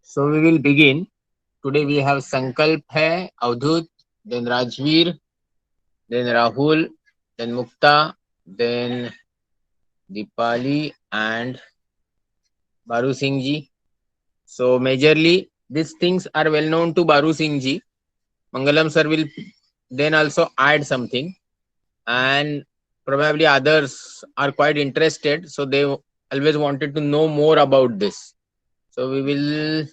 So we will begin. Today we have Sankalp hai, Avdhut, then Rajveer, then Rahul, then Mukta, then Dipali and Baru Singh ji. So majorly these things are well known to Baru Singh ji. Mangalam sir will then also add something, and probably others are quite interested, so they always wanted to know more about this. So we will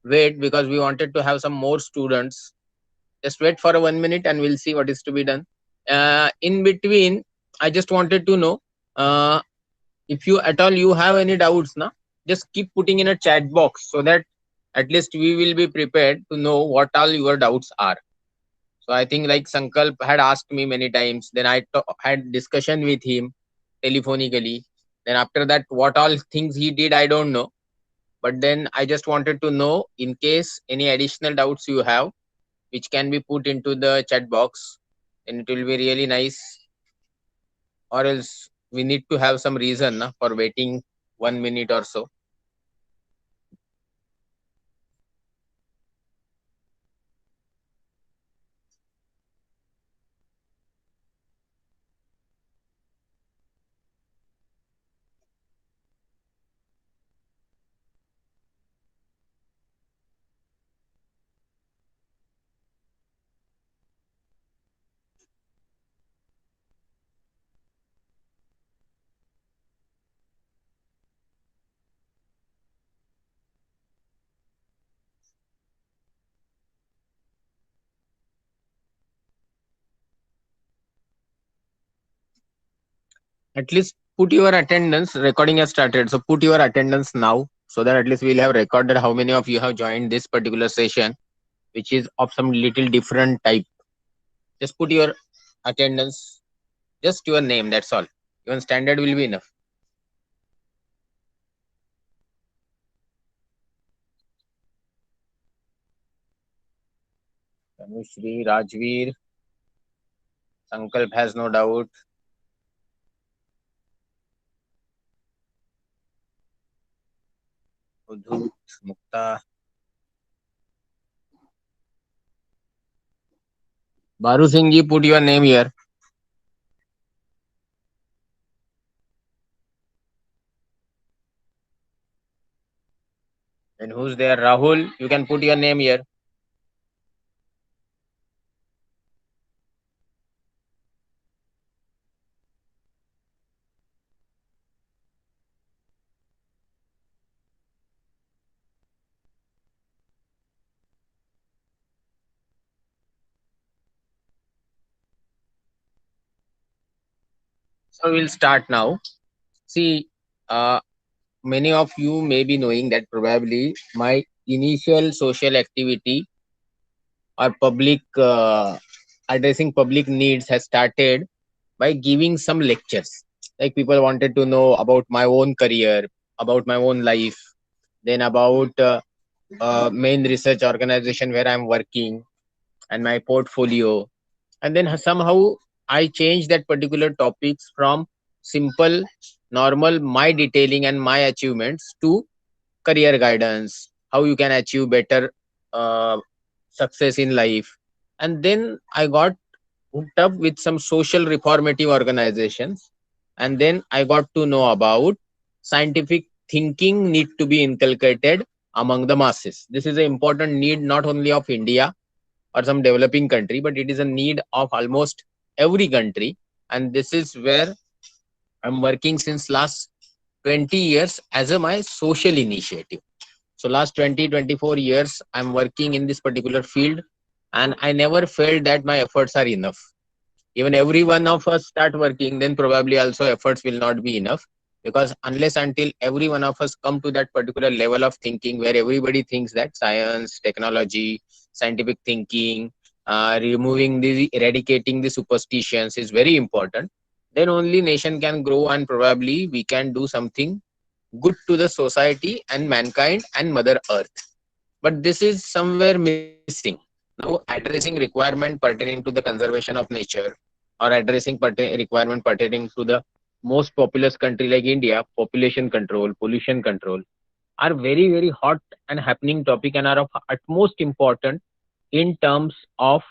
wait because we wanted to have some more students. Just wait for 1 minute and we'll see what is to be done. In between, I just wanted to know, uh, if you at all you have any doubts, na, just keep putting in a chat box so that at least we will be prepared to know what all your doubts are. So I think like Sankalp had asked me many times. Then had discussion with him telephonically. Then after that, what all things he did, I don't know. But then I just wanted to know in case any additional doubts you have, which can be put into the chat box, and it will be really nice. Or else we need to have some reason na, for waiting 1 minute or so. At least put your attendance. Recording has started, so put your attendance now, so that at least we'll have recorded how many of you have joined this particular session, which is of some little different type. Just put your attendance, just your name. That's all. Even standard will be enough. Tanushri, Rajveer, Sankalp has no doubt. Udhut, Mukta, Baru Singh ji, put your name here. And who's there? Rahul, you can put your name here. So we'll start now. See, uh, many of you may be knowing that probably my initial social activity or public addressing public needs has started by giving some lectures. Like people wanted to know about my own career, about my own life, then about main research organization where I'm working and my portfolio. And then somehow I changed that particular topics from simple, normal, my detailing and my achievements to career guidance, how you can achieve better uh, success in life. And then I got hooked up with some social reformative organizations, and then I got to know about scientific thinking need to be inculcated among the masses. This is an important need not only of India or some developing country, but it is a need of almost every country. And this is where I'm working since last 20 years as a my social initiative. So last 20-24 years I'm working in this particular field, and I never felt that my efforts are enough. Even every one of us start working, then probably also efforts will not be enough, because unless until every one of us come to that particular level of thinking where everybody thinks that science, technology, scientific thinking, removing the eradicating the superstitions is very important, then only nation can grow, and probably we can do something good to the society and mankind and mother earth. But this is somewhere missing. Now addressing requirement pertaining to the conservation of nature, or addressing requirement pertaining to the most populous country like India, population control, pollution control. are very very hot and happening topic and are of utmost important in terms of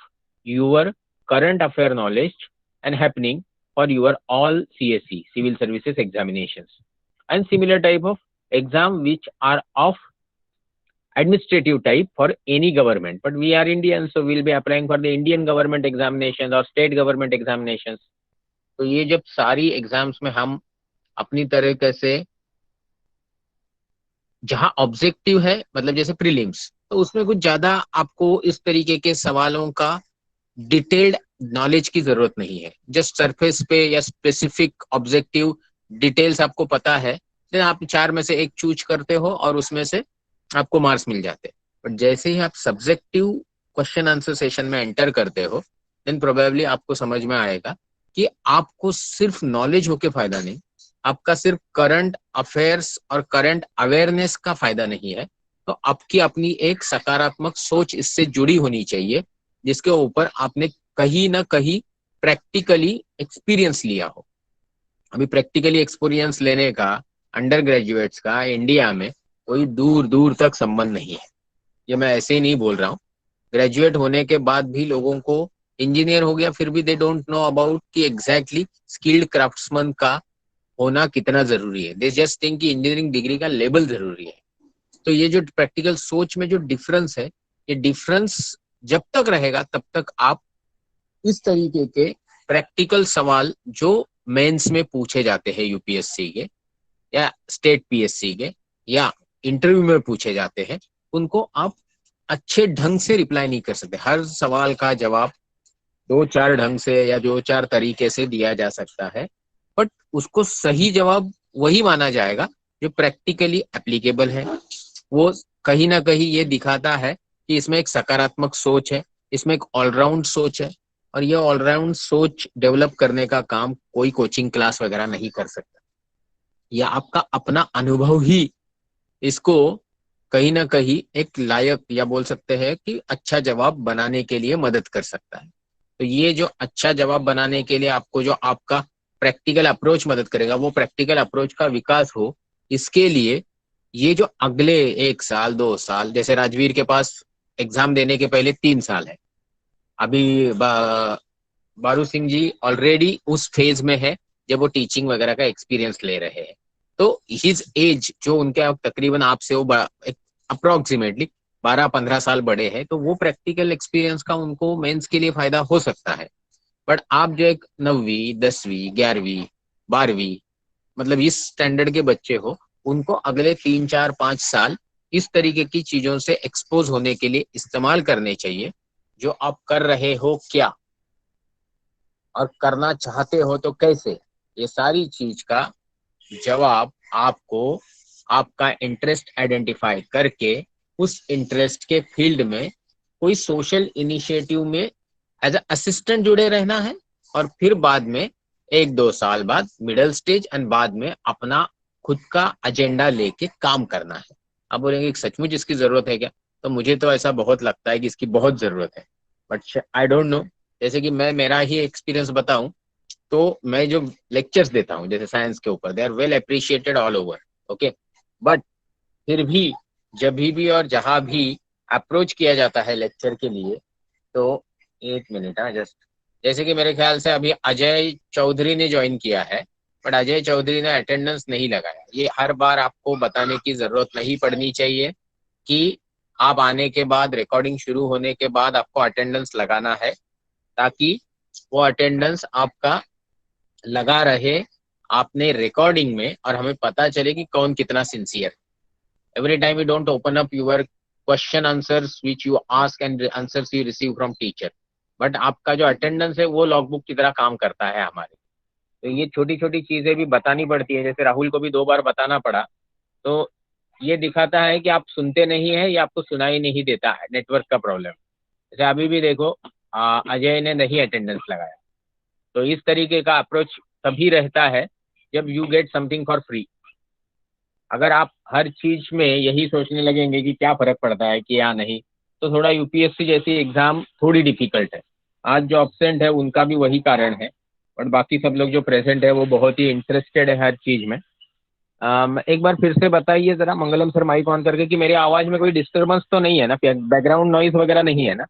your current affair knowledge and happening for your all CSE civil services examinations and similar type of exam which are of administrative type for any government. But we are Indians, so we'll be applying for the Indian government examinations or state government examinations. तो ये जब सारी exams में हम अपनी तरीके से जहां ऑब्जेक्टिव है, मतलब जैसे प्रीलिम्स, तो उसमें कुछ ज्यादा आपको इस तरीके के सवालों का डिटेल्ड नॉलेज की जरूरत नहीं है. जस्ट सरफेस पे या स्पेसिफिक ऑब्जेक्टिव डिटेल्स आपको पता है, देन आप चार में से एक चूज करते हो और उसमें से आपको मार्क्स मिल जाते हैं. बट जैसे ही आप सब्जेक्टिव क्वेश्चन आंसर सेशन में एंटर करते हो, देन प्रोबेबली आपको समझ में आएगा कि आपको सिर्फ नॉलेज होके फायदा नहीं, आपका सिर्फ करंट अफेयर्स और करंट अवेयरनेस का फायदा नहीं है, तो आपकी अपनी एक सकारात्मक सोच इससे जुड़ी होनी चाहिए, जिसके ऊपर आपने कहीं ना कहीं प्रैक्टिकली एक्सपीरियंस लिया हो. अभी प्रैक्टिकली एक्सपीरियंस लेने का अंडर ग्रेजुएट्स का इंडिया में कोई दूर दूर तक संबंध नहीं है. ये मैं ऐसे ही नहीं बोल रहा हूँ. ग्रेजुएट होने के बाद भी लोगों को इंजीनियर हो गया, फिर भी दे डोंट नो अबाउट कि एग्जैक्टली स्किल्ड क्राफ्ट्समैन का होना कितना जरूरी है. दे जस्ट थिंक कि इंजीनियरिंग डिग्री का लेबल जरूरी है. तो ये जो प्रैक्टिकल सोच में जो डिफरेंस है, ये डिफरेंस जब तक रहेगा तब तक आप इस तरीके के प्रैक्टिकल सवाल जो मेंस में पूछे जाते हैं यूपीएससी के या स्टेट पीएससी के या इंटरव्यू में पूछे जाते हैं, उनको आप अच्छे ढंग से रिप्लाई नहीं कर सकते. हर सवाल का जवाब दो चार ढंग से या दो चार तरीके से दिया जा सकता है, बट उसको सही जवाब वही माना जाएगा जो प्रैक्टिकली एप्लीकेबल है. वो कहीं ना कहीं ये दिखाता है कि इसमें एक सकारात्मक सोच है, इसमें एक ऑलराउंड सोच है, और ये ऑलराउंड सोच डेवलप करने का काम कोई कोचिंग क्लास वगैरह नहीं कर सकता. या आपका अपना अनुभव ही इसको कहीं ना कहीं एक लायक या बोल सकते हैं कि अच्छा जवाब बनाने के लिए मदद कर सकता है. तो ये जो अच्छा जवाब बनाने के लिए आपको जो आपका प्रैक्टिकल अप्रोच मदद करेगा, वो प्रैक्टिकल अप्रोच का विकास हो, इसके लिए ये जो अगले एक साल दो साल, जैसे राजवीर के पास एग्जाम देने के पहले 3 साल है, अभी बारू सिंह जी ऑलरेडी उस फेज में है जब वो टीचिंग वगैरह का एक्सपीरियंस ले रहे हैं. तो हिज एज जो उनके तकरीबन आपसे वो अप्रोक्सीमेटली 12-15 साल बड़े हैं, तो वो प्रैक्टिकल एक्सपीरियंस का उनको मेंस के लिए फायदा हो सकता है. बट आप जो एक 9वीं 10वीं 11वीं 12वीं मतलब इस स्टैंडर्ड के बच्चे हो, उनको अगले 3 4 5 साल इस तरीके की चीजों से एक्सपोज होने के लिए इस्तेमाल करने चाहिए. जो आप कर रहे हो क्या और करना चाहते हो तो कैसे, ये सारी चीज का जवाब आपको आपका इंटरेस्ट आइडेंटिफाई करके उस इंटरेस्ट के फील्ड में कोई सोशल इनिशिएटिव में एज असिस्टेंट जुड़े रहना है, और फिर बाद में 1-2 साल बाद मिडिल स्टेज एंड बाद में अपना खुद का एजेंडा लेके काम करना है. आप बोलेंगे कि सचमुच इसकी जरूरत है क्या? तो मुझे तो ऐसा बहुत लगता है कि इसकी बहुत जरूरत है, बट आई डोंट नो. जैसे कि मैं मेरा ही एक्सपीरियंस बताऊं, तो मैं जो लेक्चर्स देता हूँ जैसे साइंस के ऊपर, they are well appreciated all over. Okay, but फिर भी जब भी और जहां भी अप्रोच किया जाता है लेक्चर के लिए, तो एक मिनट हाँ जस्ट, जैसे कि मेरे ख्याल से अभी अजय चौधरी ने ज्वाइन किया है, बट अजय चौधरी ने अटेंडेंस नहीं लगाया. ये हर बार आपको बताने की जरूरत नहीं पड़नी चाहिए कि आप आने के बाद रिकॉर्डिंग शुरू होने के बाद आपको अटेंडेंस लगाना है, ताकि वो अटेंडेंस आपका लगा रहे आपने रिकॉर्डिंग में और हमें पता चले कि कौन कितना sincere. Every time you don't open up your question answers which you ask and answers you receive from teacher, but आपका जो अटेंडेंस है वो लॉगबुक की तरह काम करता है हमारे. तो ये छोटी छोटी चीजें भी बतानी पड़ती है, जैसे राहुल को भी 2 बार बताना पड़ा. तो ये दिखाता है कि आप सुनते नहीं है या आपको सुनाई नहीं देता है, नेटवर्क का प्रॉब्लम. जैसे अभी भी देखो अजय ने नहीं अटेंडेंस लगाया. तो इस तरीके का अप्रोच तभी रहता है जब you get something for free. अगर आप हर चीज में यही सोचने लगेंगे कि क्या फर्क पड़ता है कि या नहीं, तो थोड़ा यूपीएससी जैसी एग्जाम थोड़ी डिफिकल्ट है. आज जो अब्सेंट है उनका भी वही कारण है, बट बाकी सब लोग जो प्रेजेंट है वो बहुत ही इंटरेस्टेड है हर चीज में. एक बार फिर से बताइए जरा मंगलम सर, माइक ऑन करके, कि मेरी आवाज में कोई डिस्टरबेंस तो नहीं है ना, बैकग्राउंड नॉइज वगैरह नहीं है ना?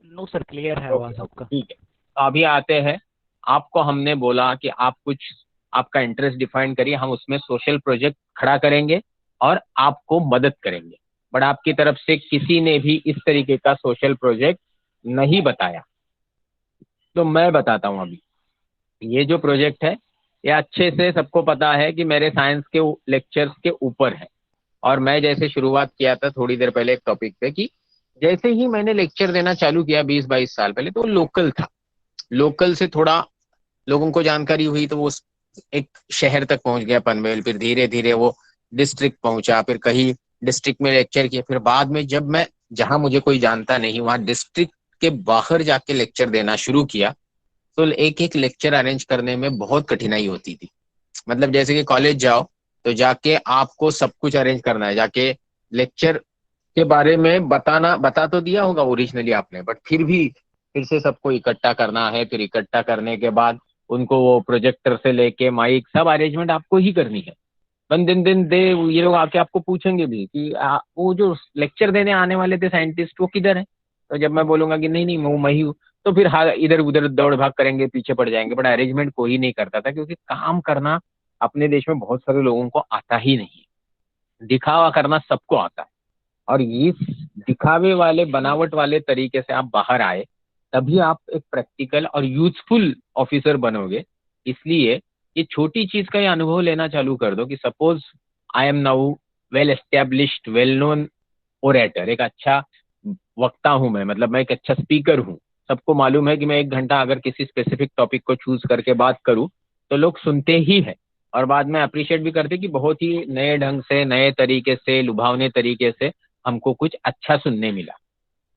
नो सर, क्लियर है ओके आवाज़ ओके, आपका। ठीक है। तो अभी आते हैं, आपको हमने बोला कि आप कुछ आपका इंटरेस्ट डिफाइन करिए, हम उसमें सोशल प्रोजेक्ट खड़ा करेंगे और आपको मदद करेंगे। बट आपकी तरफ से किसी ने भी इस तरीके का सोशल प्रोजेक्ट नहीं बताया, तो मैं बताता हूँ अभी। ये जो प्रोजेक्ट है, ये अच्छे से सबको पता है कि मेरे साइंस के लेक्चर्स के ऊपर है। और मैं जैसे शुरुआत किया था थोड़ी देर पहले एक टॉपिक पे, कि जैसे ही मैंने लेक्चर देना चालू किया 20-22 साल पहले, तो लोकल था। लोकल से थोड़ा लोगों को जानकारी हुई, तो वो एक शहर तक पहुंच गया पनवेल, फिर धीरे धीरे वो डिस्ट्रिक्ट पहुंचा, फिर कहीं डिस्ट्रिक्ट में लेक्चर किया, फिर बाद में जब मैं जहां मुझे कोई जानता नहीं वहां डिस्ट्रिक्ट के बाहर जाके लेक्चर देना शुरू किया, तो एक एक लेक्चर अरेंज करने में बहुत कठिनाई होती थी। मतलब जैसे कि कॉलेज जाओ तो जाके आपको सब कुछ अरेंज करना है, जाके लेक्चर के बारे में बता तो दिया होगा ओरिजिनली आपने, बट फिर भी फिर से सबको इकट्ठा करना है, फिर इकट्ठा करने के बाद उनको वो प्रोजेक्टर से लेके माइक सब अरेंजमेंट आपको ही करनी है। दिन दिन दिन दे, ये लोग आके आपको पूछेंगे भी कि वो जो लेक्चर देने आने वाले थे साइंटिस्ट, वो किधर है? तो जब मैं बोलूंगा कि नहीं नहीं वो मैं ही हूँ, तो फिर हाँ इधर उधर दौड़ भाग करेंगे, पीछे पड़ जाएंगे। बट अरेंजमेंट कोई नहीं करता था, क्योंकि काम करना अपने देश में बहुत सारे लोगों को आता ही नहीं है, दिखावा करना सबको आता है। और इस दिखावे वाले बनावट वाले तरीके से आप बाहर आए, तभी आप एक प्रैक्टिकल और यूजफुल ऑफिसर बनोगे। इसलिए ये छोटी चीज का ही अनुभव लेना चालू कर दो, कि suppose I am now well established well known orator, एक अच्छा वक्ता हूं मैं, मतलब मैं एक अच्छा स्पीकर हूँ। सबको मालूम है कि मैं 1 घंटा अगर किसी स्पेसिफिक टॉपिक को चूज करके बात करूं, तो लोग सुनते ही हैं। और बाद में अप्रिशिएट भी करते कि बहुत ही नए ढंग से, नए तरीके से, लुभावने तरीके से हमको कुछ अच्छा सुनने मिला।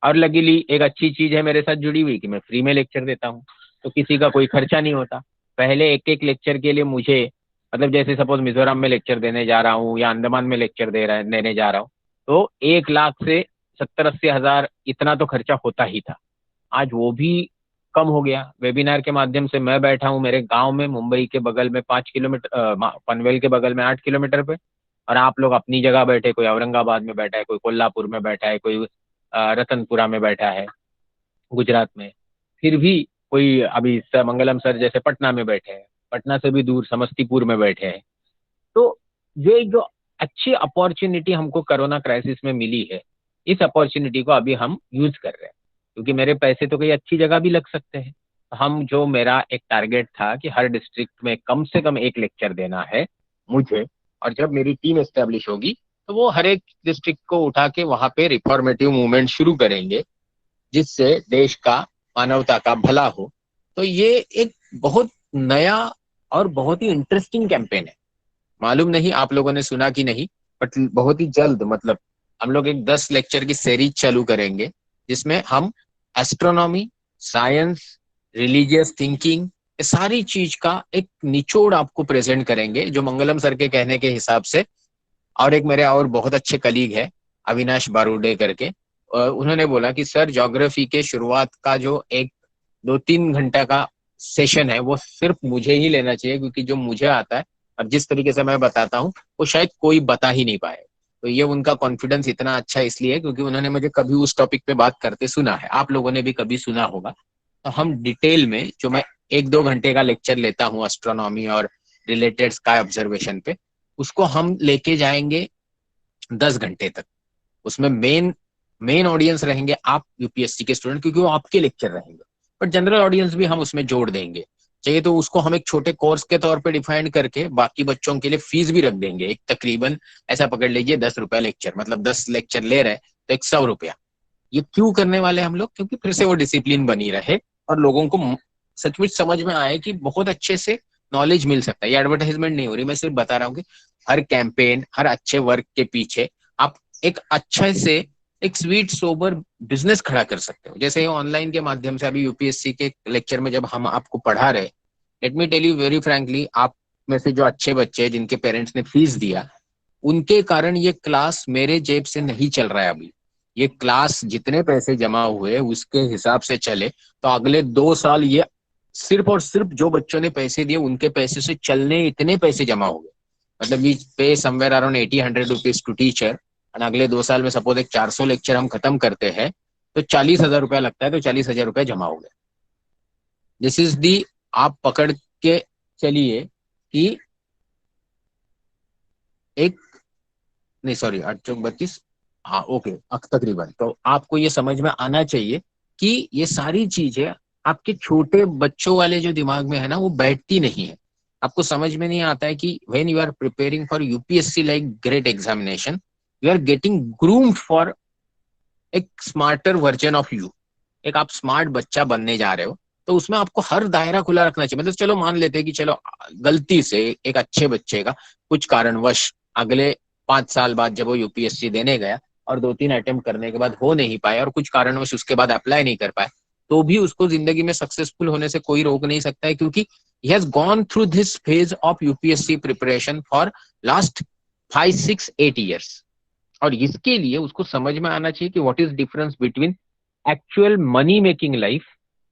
और लगीली एक अच्छी चीज है मेरे साथ जुड़ी हुई, कि मैं फ्री में लेक्चर देता हूँ, तो किसी का कोई खर्चा नहीं होता। पहले एक एक लेक्चर के लिए मुझे, मतलब जैसे सपोज मिजोरम में लेक्चर देने जा रहा हूँ या अंडमान में लेक्चर देने जा रहा हूँ, तो 1 लाख से 70-80 हजार इतना तो खर्चा होता ही था। आज वो भी कम हो गया। वेबिनार के माध्यम से मैं बैठा हूँ मेरे गांव में, मुंबई के बगल में 5 किलोमीटर, पनवेल के बगल में 8 किलोमीटर पे। और आप लोग अपनी जगह बैठे, कोई औरंगाबाद में बैठा है, कोई कोल्हापुर में बैठा है, कोई रतनपुरा में बैठा है गुजरात में। फिर भी कोई अभी मंगलम सर जैसे पटना में बैठे हैं, पटना से भी दूर समस्तीपुर में बैठे हैं। तो ये जो अच्छी अपॉर्चुनिटी हमको कोरोना क्राइसिस में मिली है, इस अपॉर्चुनिटी को अभी हम यूज कर रहे हैं, क्योंकि मेरे पैसे तो कहीं अच्छी जगह भी लग सकते हैं। हम जो मेरा एक टारगेट था कि हर डिस्ट्रिक्ट में कम से कम एक लेक्चर देना है मुझे, और जब मेरी टीम एस्टेब्लिश होगी तो वो हर एक डिस्ट्रिक्ट को उठा के वहां पे रिफॉर्मेटिव मूवमेंट शुरू करेंगे, जिससे देश का, मानवता का भला हो। तो ये एक बहुत नया और बहुत ही इंटरेस्टिंग कैंपेन है। मालूम नहीं आप लोगों ने सुना कि नहीं, बट बहुत ही जल्द, मतलब हम लोग एक 10 लेक्चर की सीरीज चालू करेंगे, जिसमें हम एस्ट्रोनॉमी, साइंस, रिलीजियस थिंकिंग, ये सारी चीज का एक निचोड़ आपको प्रेजेंट करेंगे, जो मंगलम सर के कहने के हिसाब से। और एक मेरे और बहुत अच्छे कलीग है, अविनाश बारूडे करके, उन्होंने बोला कि सर ज्योग्राफी के शुरुआत का जो 1-2-3 घंटा का सेशन है, वो सिर्फ मुझे ही लेना चाहिए, क्योंकि जो मुझे आता है और जिस तरीके से मैं बताता हूँ, वो शायद कोई बता ही नहीं पाए। तो ये उनका कॉन्फिडेंस इतना अच्छा इसलिए क्योंकि उन्होंने मुझे कभी उस टॉपिक पे बात करते सुना है, आप लोगों ने भी कभी सुना होगा। तो हम डिटेल में, जो मैं 1-2 घंटे का लेक्चर लेता हूँ एस्ट्रोनॉमी और रिलेटेड स्काई ऑब्जर्वेशन पे, उसको हम लेके जाएंगे 10 घंटे तक। उसमें मेन मेन ऑडियंस रहेंगे आप यूपीएससी के स्टूडेंट, क्योंकि वो आपके लेक्चर रहेंगे। बट जनरल ऑडियंस भी हम उसमें जोड़ देंगे। चाहिए तो उसको हम एक छोटे कोर्स के तौर पे डिफाइन करके बाकी बच्चों के लिए फीस भी रख देंगे, एक तकरीबन ऐसा पकड़ लीजिए 10 रुपया लेक्चर, मतलब 10 लेक्चर ले रहे हैं तो 100 रुपया। ये क्यों करने वाले हम लोग? क्योंकि फिर से वो डिसिप्लिन बनी रहे और लोगों को सचमुच समझ में आए कि बहुत अच्छे से नॉलेज मिल सकता है। ये एडवर्टाइजमेंट नहीं हो रही, मैं सिर्फ बता रहा हूँ कि हर कैंपेन, हर अच्छे वर्क के पीछे आप एक अच्छे से एक स्वीट सोबर बिजनेस खड़ा कर सकते हो। जैसे ऑनलाइन के माध्यम से अभी यूपीएससी के लेक्चर में जब हम आपको पढ़ा रहे, let me tell you very frankly, आप में से जो अच्छे बच्चे हैं जिनके पेरेंट्स ने फीस दिया, उनके कारण ये क्लास मेरे जेब से नहीं चल रहा है अभी। ये क्लास जितने पैसे जमा हुए उसके हिसाब से चले तो अगले 2 साल ये सिर्फ और सिर्फ जो बच्चों ने पैसे दिए उनके पैसे से चलने इतने पैसे जमा हो गए। मतलब we pay somewhere around 80-100 rupees to teacher, और अगले 2 साल में सपोज एक 400 लेक्चर हम खत्म करते हैं तो 40,000 रुपया लगता है, तो 40,000 रुपया जमा हो गया। दिस इज दी, आप पकड़ के चलिए कि एक, नहीं सॉरी 8 चौक 32, हाँ ओके, तकरीबन। तो आपको ये समझ में आना चाहिए कि ये सारी चीजें आपके छोटे बच्चों वाले जो दिमाग में है ना, वो बैठती नहीं है। आपको समझ में नहीं आता है कि when you are preparing for UPSC like great examination, you are getting groomed for एक स्मार्टर वर्जन ऑफ यू। एक आप स्मार्ट बच्चा बनने जा रहे हो, तो उसमें आपको हर दायरा खुला रखना चाहिए। मतलब चलो मान लेते हैं कि चलो गलती से एक अच्छे बच्चे का कुछ कारणवश अगले 5 साल बाद जब वो यूपीएससी देने गया और 2-3 अटेम्प्ट करने के बाद हो नहीं पाए और कुछ कारणवश उसके बाद अप्लाई नहीं कर पाए, तो भी उसको जिंदगी में सक्सेसफुल होने से कोई रोक नहीं सकता है, क्योंकि he has gone through this phase of UPSC preparation for last 5, 6, 8 years। और इसके लिए उसको समझ में आना चाहिए कि what is difference between actual money making life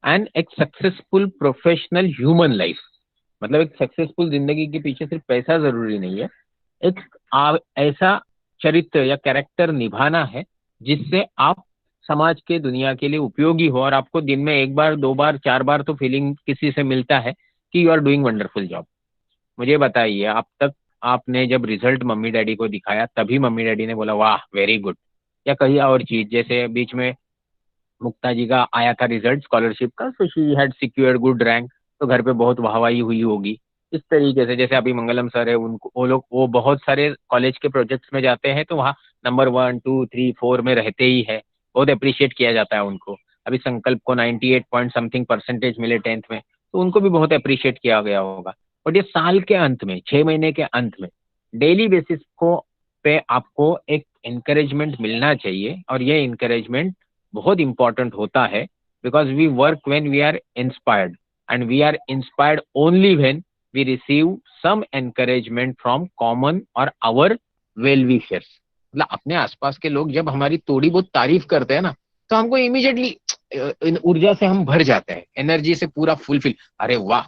and एक सक्सेसफुल प्रोफेशनल ह्यूमन लाइफ। मतलब एक सक्सेसफुल जिंदगी के पीछे सिर्फ पैसा जरूरी नहीं है, एक ऐसा चरित्र या कैरेक्टर निभाना है जिससे आप समाज के, दुनिया के लिए उपयोगी हो, और आपको दिन में 1 बार 2 बार 4 बार तो फीलिंग किसी से मिलता है कि you are doing wonderful job. मुझे बताइए, आप तक आपने जब रिजल्ट मम्मी डैडी को दिखाया तभी मम्मी डैडी ने बोला वाह वेरी गुड, या कहीं और चीज, जैसे बीच में मुक्ता जी का आया था रिजल्ट स्कॉलरशिप का, so she had secured good rank, तो घर पे बहुत वाहवाही हुई होगी। इस तरीके से जैसे अभी मंगलम सर है, उनको वो लोग वो बहुत सारे कॉलेज के प्रोजेक्ट्स में जाते हैं तो वहाँ नंबर 1, 2, 3, 4 में रहते ही है, बहुत अप्रिशिएट किया जाता है उनको। अभी संकल्प को 98 पॉइंट समथिंग परसेंटेज मिले 10th में, तो उनको भी बहुत अप्रिशिएट किया गया होगा। बट ये साल के अंत में, 6 महीने के अंत में, डेली बेसिस को पे आपको एक encouragement मिलना चाहिए, और ये encouragement बहुत इंपॉर्टेंट होता है, because we work when we are inspired, and we are inspired only when we receive some encouragement from common और आवर वेल विशर्स। मतलब अपने आसपास के लोग जब हमारी थोड़ी बहुत तारीफ करते हैं ना, तो हमको इमीडिएटली ऊर्जा से हम भर जाते हैं, एनर्जी से पूरा फुलफिल, अरे वाह।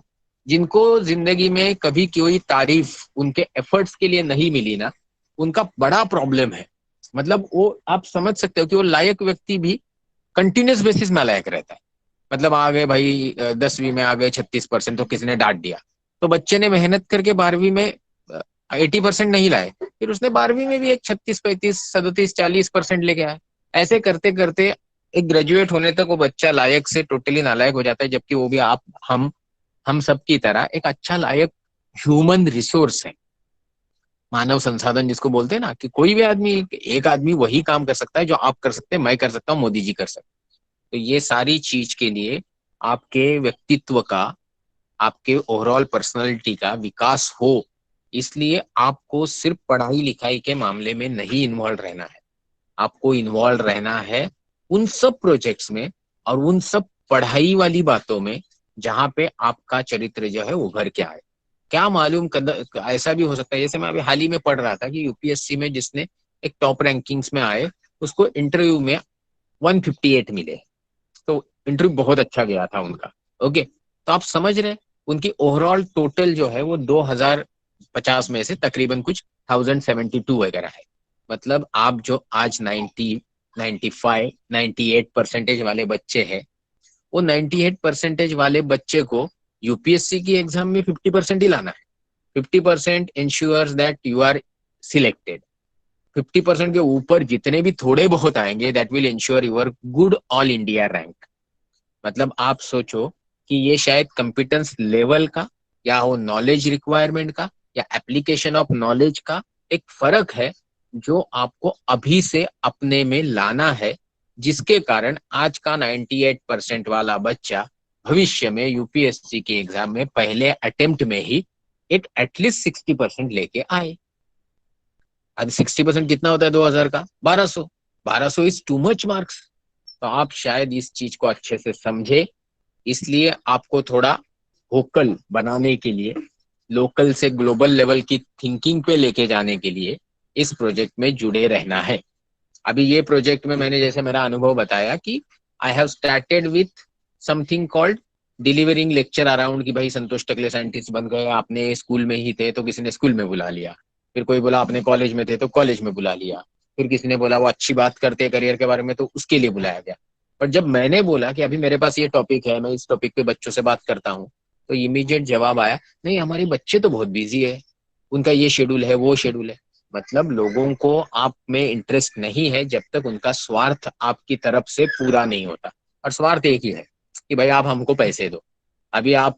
जिनको जिंदगी में कभी कोई तारीफ उनके एफर्ट्स के लिए नहीं मिली ना, उनका बड़ा प्रॉब्लम है। मतलब वो आप समझ सकते हो कि वो लायक व्यक्ति भी कंटिन्यूस बेसिस में लायक रहता है। मतलब आ गए भाई 10वीं में आ गए 36%, तो किसी ने डांट दिया, तो बच्चे ने मेहनत करके 12वीं में 80% नहीं लाए, फिर उसने 12वीं में भी एक 36, 35, 37, 40% लेके आया। ऐसे करते करते एक ग्रेजुएट होने तक वो बच्चा लायक से टोटली नालायक हो जाता है, जबकि वो भी आप हम सब की तरह एक अच्छा लायक ह्यूमन रिसोर्स है, मानव संसाधन जिसको बोलते हैं ना, कि कोई भी आदमी, एक आदमी वही काम कर सकता है जो आप कर सकते हैं, मैं कर सकता हूँ, मोदी जी कर सकते हैं। तो ये सारी चीज के लिए आपके व्यक्तित्व का, आपके ओवरऑल पर्सनालिटी का विकास हो, इसलिए आपको सिर्फ पढ़ाई लिखाई के मामले में नहीं इन्वॉल्व रहना है। आपको इन्वॉल्व रहना है उन सब प्रोजेक्ट्स में और उन सब पढ़ाई वाली बातों में जहां पे आपका चरित्र जो है उभर के आए। क्या मालूम ऐसा भी हो सकता है, जैसे मैं अभी हाल ही में पढ़ रहा था कि यूपीएससी में जिसने एक टॉप रैंकिंग्स में आए, उसको इंटरव्यू में 158 मिले, तो इंटरव्यू बहुत अच्छा गया था उनका। ओके, तो आप समझ रहे हैं उनकी ओवरऑल टोटल जो है वो 2050 में से तकरीबन कुछ 1072 वगैरह है। मतलब आप जो आज 90, 95, 98% वाले बच्चे हैं, वो 98% वाले बच्चे को यूपीएससी की एग्जाम में 50% ही लाना है। 50% ensures that you are selected. 50% के ऊपर जितने भी थोड़े बहुत आएंगे, that will ensure your good all India rank. मतलब आप सोचो कि ये शायद कंपिटेंस लेवल का, या वो नॉलेज रिक्वायरमेंट का, या एप्लीकेशन ऑफ नॉलेज का एक फर्क है, जो आपको अभी से अपने में लाना है, जिसके कारण आज का 98% वाला बच्चा भविष्य में यूपीएससी के एग्जाम में पहले अटेम्प्ट में ही एक एटलीस्ट 60% लेके आए। अब 60% कितना होता है 2000 का? 1200। 1200 इज टू मच मार्क्स। तो आप शायद इस चीज को अच्छे से समझे, इसलिए आपको थोड़ा वोकल बनाने के लिए, लोकल से ग्लोबल लेवल की थिंकिंग पे लेके जाने के लिए इस प्रोजेक्ट में जुड़े रहना है। अभी ये प्रोजेक्ट में मैंने जैसे मेरा अनुभव बताया कि I have started with something called delivering lecture around कि भाई संतोष टकले साइंटिस्ट बन गए, आपने स्कूल में ही थे तो किसी ने स्कूल में बुला लिया, फिर कोई बोला आपने कॉलेज में थे तो कॉलेज में बुला लिया, फिर किसी ने बोला वो अच्छी बात करते हैं करियर के बारे में तो उसके लिए बुलाया गया। पर जब मैंने बोला कि अभी मेरे पास ये टॉपिक है, मैं इस टॉपिक पे बच्चों से बात करता हूँ, तो इमीडिएट जवाब आया, नहीं हमारे बच्चे तो बहुत बिजी है, उनका ये शेड्यूल है वो शेड्यूल है। मतलब लोगों को आप में इंटरेस्ट नहीं है जब तक उनका स्वार्थ आपकी तरफ से पूरा नहीं होता। और स्वार्थ एक ही है कि भाई आप हमको पैसे दो। अभी आप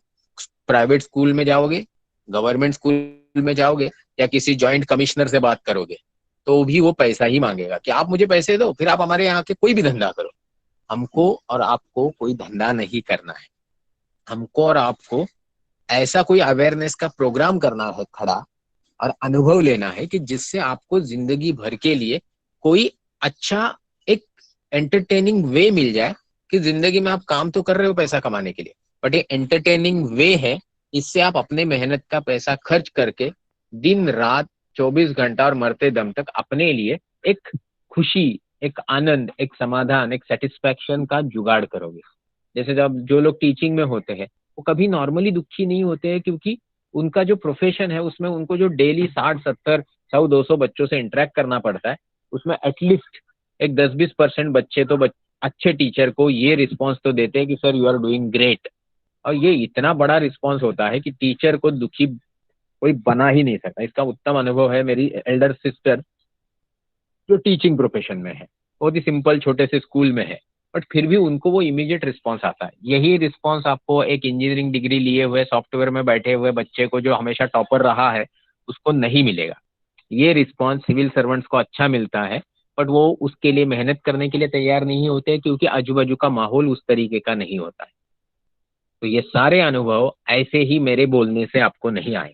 प्राइवेट स्कूल में जाओगे, गवर्नमेंट स्कूल में जाओगे, या किसी जॉइंट कमिश्नर से बात करोगे, तो भी वो पैसा ही मांगेगा कि आप मुझे पैसे दो, फिर आप हमारे यहाँ के कोई भी धंधा करो। हमको और आपको कोई धंधा नहीं करना है, हमको और आपको ऐसा कोई अवेयरनेस का प्रोग्राम करना है खड़ा, और अनुभव लेना है कि जिससे आपको जिंदगी भर के लिए कोई अच्छा एक एंटरटेनिंग वे मिल जाए, कि जिंदगी में आप काम तो कर रहे हो पैसा कमाने के लिए, बट ये एंटरटेनिंग वे है, इससे आप अपने मेहनत का पैसा खर्च करके दिन रात 24 घंटा और मरते दम तक अपने लिए एक खुशी, एक आनंद, एक समाधान, एक सेटिस्फेक्शन का जुगाड़ करोगे। जैसे जब जो लोग टीचिंग में होते हैं वो कभी नॉर्मली दुखी नहीं होते हैं, क्योंकि उनका जो प्रोफेशन है उसमें उनको जो डेली 60 70 100 200 बच्चों से इंटरेक्ट करना पड़ता है, उसमें एटलीस्ट एक 10 20% बच्चे तो अच्छे टीचर को ये रिस्पॉन्स तो देते हैं कि sir you are doing great. और ये इतना बड़ा रिस्पॉन्स होता है कि टीचर को दुखी कोई बना ही नहीं सकता। इसका उत्तम अनुभव है मेरी एल्डर सिस्टर जो टीचिंग प्रोफेशन में है, बहुत ही सिंपल छोटे से स्कूल में है, बट फिर भी उनको वो इमीडिएट रिस्पॉन्स आता है। यही रिस्पॉन्स आपको एक इंजीनियरिंग डिग्री लिए हुए सॉफ्टवेयर में बैठे हुए बच्चे को, जो हमेशा टॉपर रहा है, उसको नहीं मिलेगा। ये रिस्पॉन्स सिविल सर्वेंट्स को अच्छा मिलता है, बट वो उसके लिए मेहनत करने के लिए तैयार नहीं होते, क्योंकि आजू बाजू का माहौल उस तरीके का नहीं होता है। तो ये सारे अनुभव ऐसे ही मेरे बोलने से आपको नहीं आए।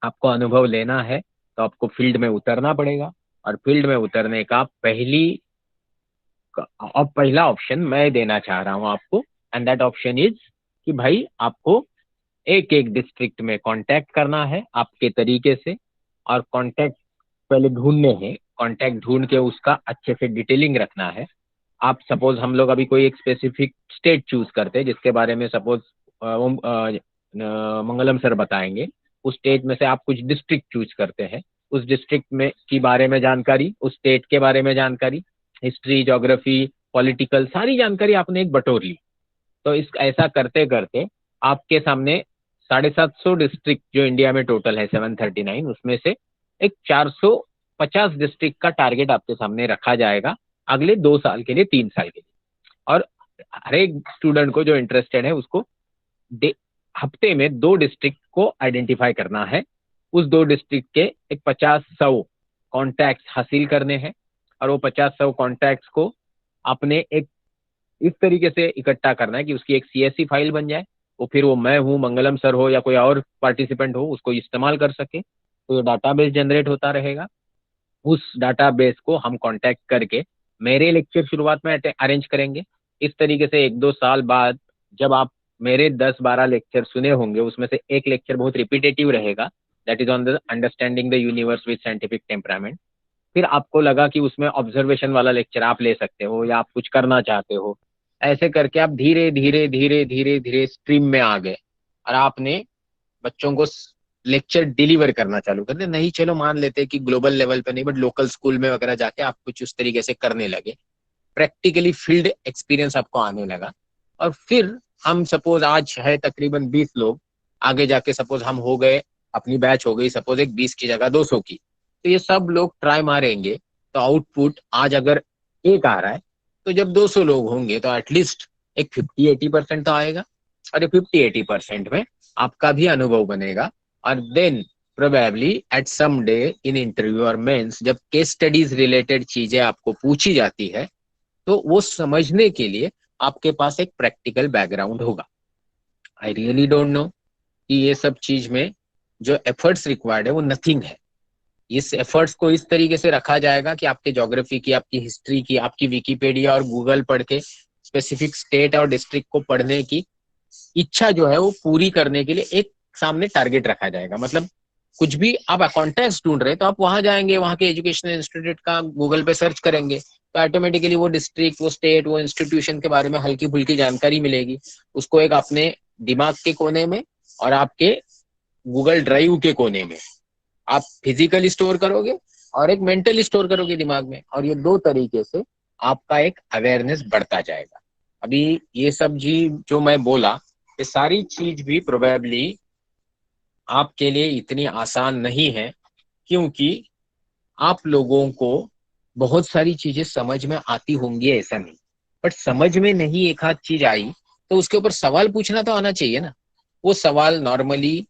आपको अनुभव लेना है तो आपको फील्ड में उतरना पड़ेगा, और फील्ड में उतरने का अब पहला ऑप्शन मैं देना चाह रहा हूं आपको, एंड दैट ऑप्शन इज कि भाई आपको एक एक डिस्ट्रिक्ट में कांटेक्ट करना है आपके तरीके से, और कांटेक्ट पहले ढूंढने हैं, कांटेक्ट ढूंढ के उसका अच्छे से डिटेलिंग रखना है। आप सपोज हम लोग अभी कोई एक स्पेसिफिक स्टेट चूज करते हैं जिसके बारे में सपोज मंगलम सर बताएंगे, उस स्टेट में से आप कुछ डिस्ट्रिक्ट चूज करते हैं, उस डिस्ट्रिक्ट में की बारे में जानकारी, उस स्टेट के बारे में जानकारी, हिस्ट्री ज्योग्राफी पॉलिटिकल सारी जानकारी आपने एक बटोर ली। तो इस ऐसा करते करते आपके सामने 750 डिस्ट्रिक्ट जो इंडिया में टोटल है 739, उसमें से एक 450 डिस्ट्रिक्ट का टारगेट आपके सामने रखा जाएगा अगले 2 साल के लिए, 3 साल के लिए। और हर एक स्टूडेंट को जो इंटरेस्टेड है उसको हफ्ते में 2 डिस्ट्रिक्ट को आइडेंटिफाई करना है, उस 2 डिस्ट्रिक्ट के एक 50 100 कॉन्टैक्ट हासिल करने हैं, और वो 50 100 कॉन्टैक्ट्स को अपने एक इस तरीके से इकट्ठा करना है कि उसकी एक सीएससी फाइल बन जाए, वो फिर वो मैं हूँ, मंगलम सर हो या कोई और पार्टिसिपेंट हो उसको इस्तेमाल कर सके। तो ये डाटाबेस जनरेट होता रहेगा, उस डाटाबेस को हम कांटेक्ट करके मेरे लेक्चर शुरुआत में अरेंज करेंगे। इस तरीके से 1 2 साल बाद जब आप मेरे 10 12 लेक्चर सुने होंगे, उसमें से एक लेक्चर बहुत रिपीटेटिव रहेगा, that is on the understanding the universe with scientific temperament. फिर आपको लगा कि उसमें ऑब्जर्वेशन वाला लेक्चर आप ले सकते हो या आप कुछ करना चाहते हो, ऐसे करके आप धीरे धीरे धीरे धीरे धीरे स्ट्रीम में आ गए, और आपने बच्चों को लेक्चर डिलीवर करना चालू कर दिया। नहीं चलो मान लेते कि ग्लोबल लेवल पे नहीं, बट लोकल स्कूल में वगैरह जाके आप कुछ उस तरीके से करने लगे, प्रैक्टिकली फील्ड एक्सपीरियंस आपको आने लगा। और फिर हम सपोज आज है तकरीबन 20 लोग, आगे जाके सपोज हम हो गए, अपनी बैच हो गई सपोज एक 20 की जगह 200 की, तो ये सब लोग ट्राई मारेंगे, तो आउटपुट आज अगर एक आ रहा है, तो जब 200 लोग होंगे तो एटलीस्ट एक 50 80% तो आएगा, और ये 50 80% में आपका भी अनुभव बनेगा। और then probably at some day in interview और मेंस जब केस स्टडीज रिलेटेड चीजें आपको पूछी जाती है, तो वो समझने के लिए आपके पास एक प्रैक्टिकल बैकग्राउंड होगा। आई रियली डोंट नो कि ये सब चीज में जो एफर्ट्स रिक्वायर्ड है वो नथिंग है। इस एफर्ट्स को इस तरीके से रखा जाएगा कि आपके ज्योग्राफी की, आपकी हिस्ट्री की, आपकी विकीपीडिया और गूगल पढ़ के स्पेसिफिक स्टेट और डिस्ट्रिक्ट को पढ़ने की इच्छा जो है वो पूरी करने के लिए एक सामने टारगेट रखा जाएगा। मतलब कुछ भी आप कॉन्टेक्स्ट ढूंढ रहे हैं तो आप वहां जाएंगे, वहां के एजुकेशनल इंस्टीट्यूट का गूगल पे सर्च करेंगे, तो ऑटोमेटिकली वो डिस्ट्रिक्ट, वो स्टेट, वो इंस्टीट्यूशन के बारे में हल्की फुल्की जानकारी मिलेगी उसको, एक अपने दिमाग के कोने में और आपके गूगल ड्राइव के कोने में आप फिजिकली स्टोर करोगे और एक मेंटली स्टोर करोगे दिमाग में, और ये दो तरीके से आपका एक अवेयरनेस बढ़ता जाएगा। अभी ये सब जी जो मैं बोला, ये सारी चीज भी प्रोबेबली आपके लिए इतनी आसान नहीं है, क्योंकि आप लोगों को बहुत सारी चीजें समझ में आती होंगी ऐसा नहीं, बट समझ में नहीं एक आध चीज आई तो उसके ऊपर सवाल पूछना तो आना चाहिए ना। वो सवाल नॉर्मली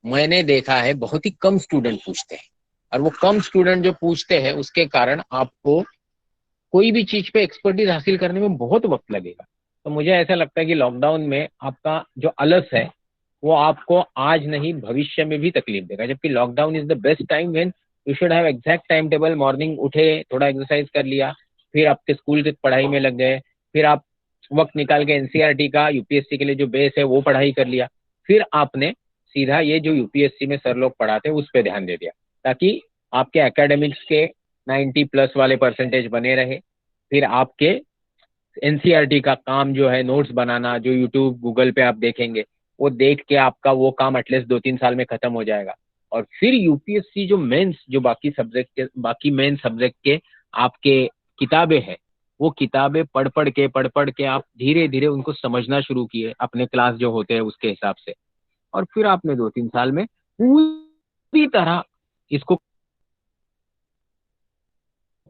मैंने देखा है बहुत ही कम स्टूडेंट पूछते हैं, और वो कम स्टूडेंट जो पूछते हैं उसके कारण आपको कोई भी चीज पे एक्सपर्टीज हासिल करने में बहुत वक्त लगेगा। तो मुझे ऐसा लगता है कि लॉकडाउन में आपका जो आलस है वो आपको आज नहीं भविष्य में भी तकलीफ देगा, जबकि lockdown is the best time when you should have exact time table. Morning उठे, थोड़ा एक्सरसाइज कर लिया, फिर आपके स्कूल की पढ़ाई में लग गए, फिर आप वक्त निकाल के एनसीईआरटी का यूपीएससी के लिए जो बेस है वो पढ़ाई कर लिया, फिर आपने सीधा ये जो यूपीएससी में सर लोग पढ़ाते हैं उस पर ध्यान दे दिया, ताकि आपके एकेडमिक्स के 90+ वाले परसेंटेज बने रहे। फिर आपके एनसीईआरटी का काम जो है नोट्स बनाना, जो यूट्यूब गूगल पे आप देखेंगे वो देख के आपका वो काम एटलीस्ट 2-3 साल में खत्म हो जाएगा। और फिर यूपीएससी जो मेंस, जो बाकी सब्जेक्ट के, बाकी मेन सब्जेक्ट के आपके किताबें हैं, वो किताबें पढ़ पढ़ के आप धीरे धीरे उनको समझना शुरू किए अपने क्लास जो होते हैं उसके हिसाब से, और फिर आपने 2-3 साल में पूरी तरह इसको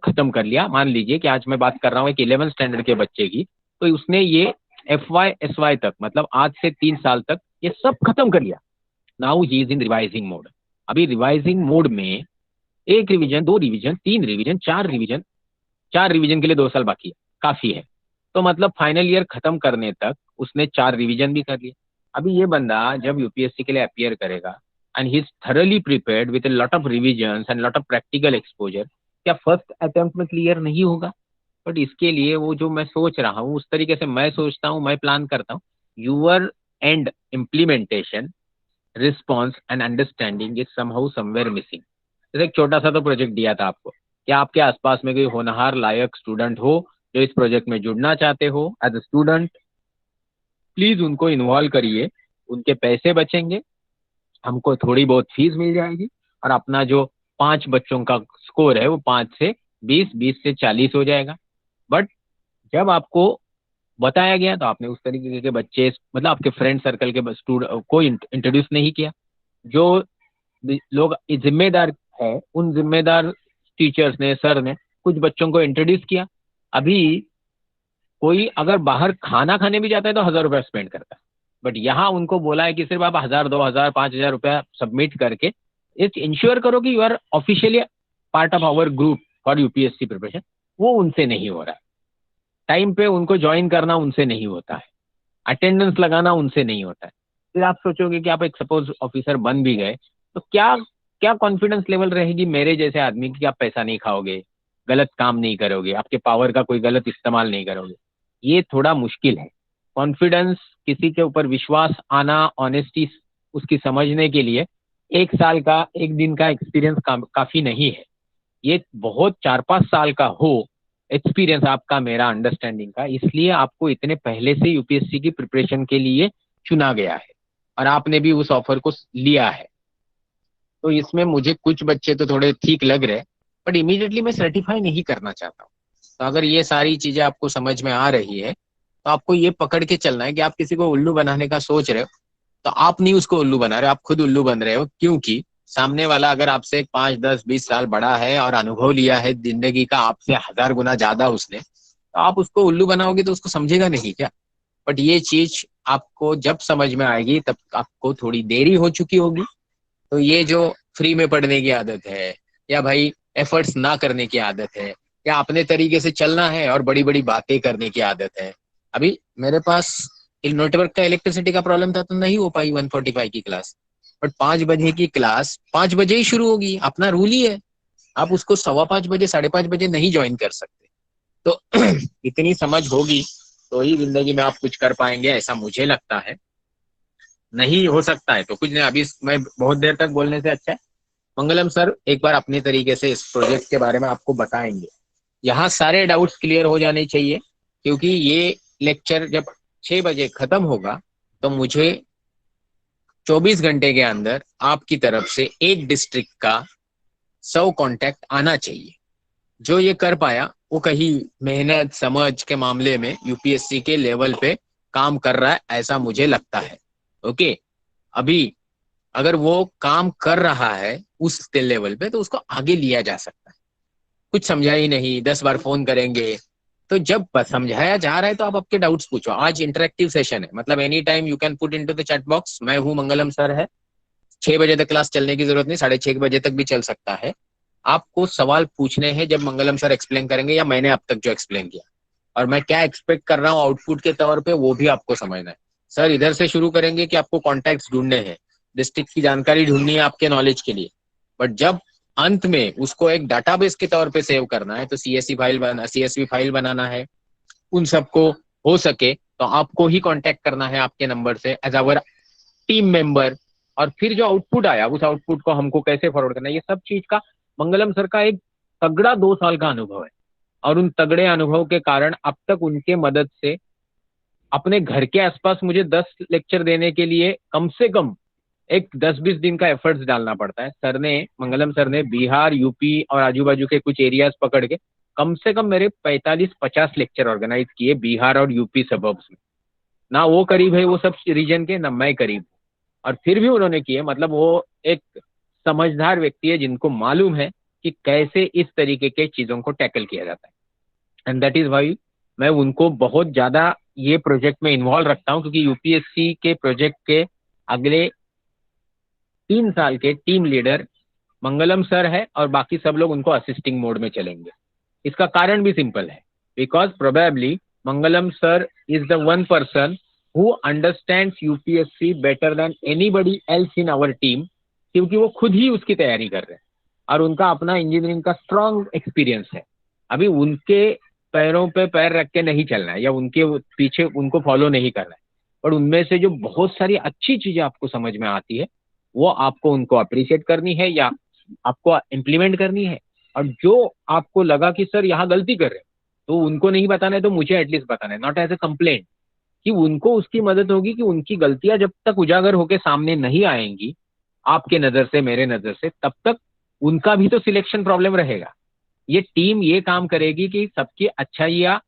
खत्म कर लिया। मान लीजिए कि आज मैं बात कर रहा हूँ एक 11th स्टैंडर्ड के बच्चे की, तो उसने ये FY SY तक, मतलब आज से 3 साल तक ये सब खत्म कर लिया। Now he is in revising mode. अभी रिवाइजिंग मोड में एक रिवीजन, दो रिवीजन, तीन रिवीजन, चार रिवीजन, चार रिवीजन के लिए 2 साल बाकी है, काफी है। तो मतलब फाइनल ईयर खत्म करने तक उसने 4 रिवीजन भी कर लिए। अभी ये बंदा जब यूपीएससी के लिए अपियर करेगा and he is thoroughly prepared with lot of revision and lot of practical exposure, क्या फर्स्ट अटेम्प्ट में क्लियर नहीं होगा? बट इसके लिए वो जो मैं सोच रहा हूँ उस तरीके से मैं सोचता हूँ, मैं प्लान करता हूँ, your end implementation, response and understanding is somehow somewhere missing. जैसे एक छोटा सा तो प्रोजेक्ट दिया था आपको, क्या आपके आसपास में कोई होनहार लायक स्टूडेंट हो जो इस प्रोजेक्ट में जुड़ना चाहते हो एज अ स्टूडेंट, प्लीज उनको इन्वॉल्व करिए, उनके पैसे बचेंगे, हमको थोड़ी बहुत फीस मिल जाएगी, और अपना जो 5 बच्चों का स्कोर है वो 5 से 20, 20 से 40 हो जाएगा। बट जब आपको बताया गया तो आपने उस तरीके के बच्चे, मतलब आपके फ्रेंड सर्कल के स्टूडेंट को इंट्रोड्यूस नहीं किया। जो लोग जिम्मेदार है उन जिम्मेदार टीचर्स ने, सर ने कुछ बच्चों को इंट्रोड्यूस किया। अभी कोई अगर बाहर खाना खाने भी जाता है तो 1,000 रुपया स्पेंड करता है, बट यहाँ उनको बोला है कि सिर्फ आप 1,000, 2,000, 5,000 रुपया सबमिट करके इस इंश्योर करो कि you are officially part of our group for UPSC preparation. वो उनसे नहीं हो रहा है। टाइम पे उनको ज्वाइन करना उनसे नहीं होता है, अटेंडेंस लगाना उनसे नहीं होता है। फिर आप सोचोगे कि आप एक सपोज ऑफिसर बन भी गए तो क्या क्या कॉन्फिडेंस लेवल रहेगी मेरे जैसे आदमी की कि आप पैसा नहीं खाओगे, गलत काम नहीं करोगे, आपके पावर का कोई गलत इस्तेमाल नहीं करोगे। ये थोड़ा मुश्किल है। कॉन्फिडेंस, किसी के ऊपर विश्वास आना, ऑनेस्टी उसकी समझने के लिए 1 साल का, 1 दिन का एक्सपीरियंस काफी नहीं है। ये बहुत 4-5 साल का हो एक्सपीरियंस आपका, मेरा अंडरस्टैंडिंग का, इसलिए आपको इतने पहले से यूपीएससी की प्रिपरेशन के लिए चुना गया है और आपने भी उस ऑफर को लिया है। तो इसमें मुझे कुछ बच्चे तो थोड़े ठीक लग रहे, बट इमीडिएटली मैं सर्टिफाई नहीं करना चाहता हूँ। तो अगर ये सारी चीजें आपको समझ में आ रही है तो आपको ये पकड़ के चलना है कि आप किसी को उल्लू बनाने का सोच रहे हो तो आप नहीं उसको उल्लू बना रहे हो, आप खुद उल्लू बन रहे हो। क्योंकि सामने वाला अगर आपसे 5, 10, 20 साल बड़ा है और अनुभव लिया है जिंदगी का आपसे 1,000 गुना ज्यादा उसने, तो आप उसको उल्लू बनाओगे तो उसको समझेगा नहीं क्या? बट ये चीज आपको जब समझ में आएगी तब आपको थोड़ी देरी हो चुकी होगी। तो ये जो फ्री में पढ़ने की आदत है, या भाई एफर्ट्स ना करने की आदत है, या अपने तरीके से चलना है और बड़ी बड़ी बातें करने की आदत है। अभी मेरे पास नेटवर्क का, इलेक्ट्रिसिटी का प्रॉब्लम था तो नहीं हो पाई 145 की क्लास, बट 5 बजे की क्लास 5 बजे ही शुरू होगी, अपना रूल ही है। आप उसको 5:15 बजे, 5:30 बजे नहीं ज्वाइन कर सकते। तो इतनी समझ होगी तो ही जिंदगी में आप कुछ कर पाएंगे, ऐसा मुझे लगता है। नहीं हो सकता है तो कुछ नहीं। अभी मैं बहुत देर तक बोलने से अच्छा है मंगलम सर एक बार अपने तरीके से इस प्रोजेक्ट के बारे में आपको बताएंगे। यहाँ सारे डाउट्स क्लियर हो जाने चाहिए, क्योंकि ये लेक्चर जब 6 बजे खत्म होगा तो मुझे 24 घंटे के अंदर आपकी तरफ से एक डिस्ट्रिक्ट का 100 कांटेक्ट आना चाहिए। जो ये कर पाया वो कहीं मेहनत समझ के मामले में यूपीएससी के लेवल पे काम कर रहा है, ऐसा मुझे लगता है। ओके, अभी अगर वो काम कर रहा है उस लेवल पे तो उसको आगे लिया जा सकता है। कुछ समझा ही नहीं, 10 बार फोन करेंगे। तो जब समझाया जा रहा है तो आप आपके डाउट्स पूछो। आज इंटरेक्टिव सेशन है, मतलब any time you can put into the chat box, मैं हूँ मंगलम सर है। 6 बजे तक क्लास चलने की जरूरत नहीं, 6:30 बजे तक भी चल सकता है। आपको सवाल पूछने हैं जब मंगलम सर एक्सप्लेन करेंगे, या मैंने अब तक जो एक्सप्लेन किया, और मैं क्या एक्सपेक्ट कर रहा हूँ आउटपुट के तौर पे, वो भी आपको समझना है। सर इधर से शुरू करेंगे कि आपको कॉन्टैक्ट्स ढूंढने हैं, डिस्ट्रिक्ट की जानकारी ढूंढनी है आपके नॉलेज के लिए, बट जब अंत में उसको एक डाटाबेस के तौर पे सेव करना है तो सीएसवी फाइल बनाना है। उन सबको हो सके तो आपको ही कांटेक्ट करना है आपके नंबर से एज आवर टीम मेंबर। और फिर जो आउटपुट आया उस आउटपुट को हमको कैसे फॉरवर्ड करना है, ये सब चीज का मंगलम सर का एक तगड़ा 2 साल का अनुभव है। और उन तगड़े अनुभव के कारण अब तक उनके मदद से अपने घर के आसपास मुझे 10 लेक्चर देने के लिए कम से कम एक 10-20 दिन का एफर्ट्स डालना पड़ता है। सर ने, मंगलम सर ने बिहार यूपी और आजू बाजू के कुछ एरियाज पकड़ के कम से कम मेरे 45-50 लेक्चर ऑर्गेनाइज किए बिहार और यूपी सबर्ब्स में। ना वो करीब है वो सब रीजन के, ना मैं करीब हूँ, और फिर भी उन्होंने किए। मतलब वो एक समझदार व्यक्ति है जिनको मालूम है कि कैसे इस तरीके के चीजों को टैकल किया जाता है। एंड दैट इज वाई मैं उनको बहुत ज्यादा ये प्रोजेक्ट में इन्वॉल्व रखता हूँ, क्योंकि यूपीएससी के प्रोजेक्ट के अगले 3 साल के टीम लीडर मंगलम सर है, और बाकी सब लोग उनको असिस्टिंग मोड में चलेंगे। इसका कारण भी सिंपल है, because probably Mangalam sir is the one person who understands UPSC better than anybody else in our team, क्योंकि वो खुद ही उसकी तैयारी कर रहे हैं और उनका अपना इंजीनियरिंग का स्ट्रांग एक्सपीरियंस है। अभी उनके पैरों पे पैर रख के नहीं चलना है या उनके पीछे उनको फॉलो नहीं करना है, पर उनमें से जो बहुत सारी अच्छी चीजें आपको समझ में आती है वो आपको उनको अप्रिशिएट करनी है या आपको इम्प्लीमेंट करनी है। और जो आपको लगा कि सर यहाँ गलती कर रहे हैं, तो उनको नहीं बताना है तो मुझे एटलीस्ट बताना है, नॉट एज ए कंप्लेंट, कि उनको उसकी मदद होगी कि उनकी गलतियां जब तक उजागर होकर सामने नहीं आएंगी आपके नजर से मेरे नजर से, तब तक उनका भी तो सिलेक्शन प्रॉब्लम रहेगा। ये टीम ये काम करेगी कि सबकी अच्छाइयाँ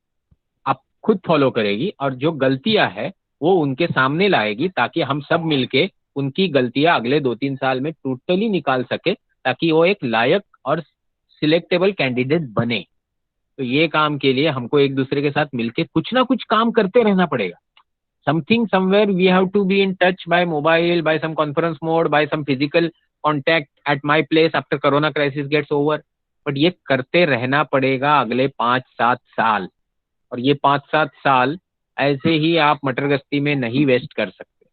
आप खुद फॉलो करेगी और जो गलतियां है वो उनके सामने लाएगी, ताकि हम सब मिलके उनकी गलतियां अगले 2-3 साल में टोटली निकाल सके, ताकि वो एक लायक और सिलेक्टेबल कैंडिडेट बने। तो ये काम के लिए हमको एक दूसरे के साथ मिलके कुछ ना कुछ काम करते रहना पड़ेगा। Something somewhere we have to be in touch by mobile, by some conference mode, by some physical contact at my place after corona crisis gets over. But ये करते रहना पड़ेगा अगले 5-7 साल। और ये 5-7 साल ऐसे ही आप मटर गश्ती में नहीं वेस्ट कर सकते।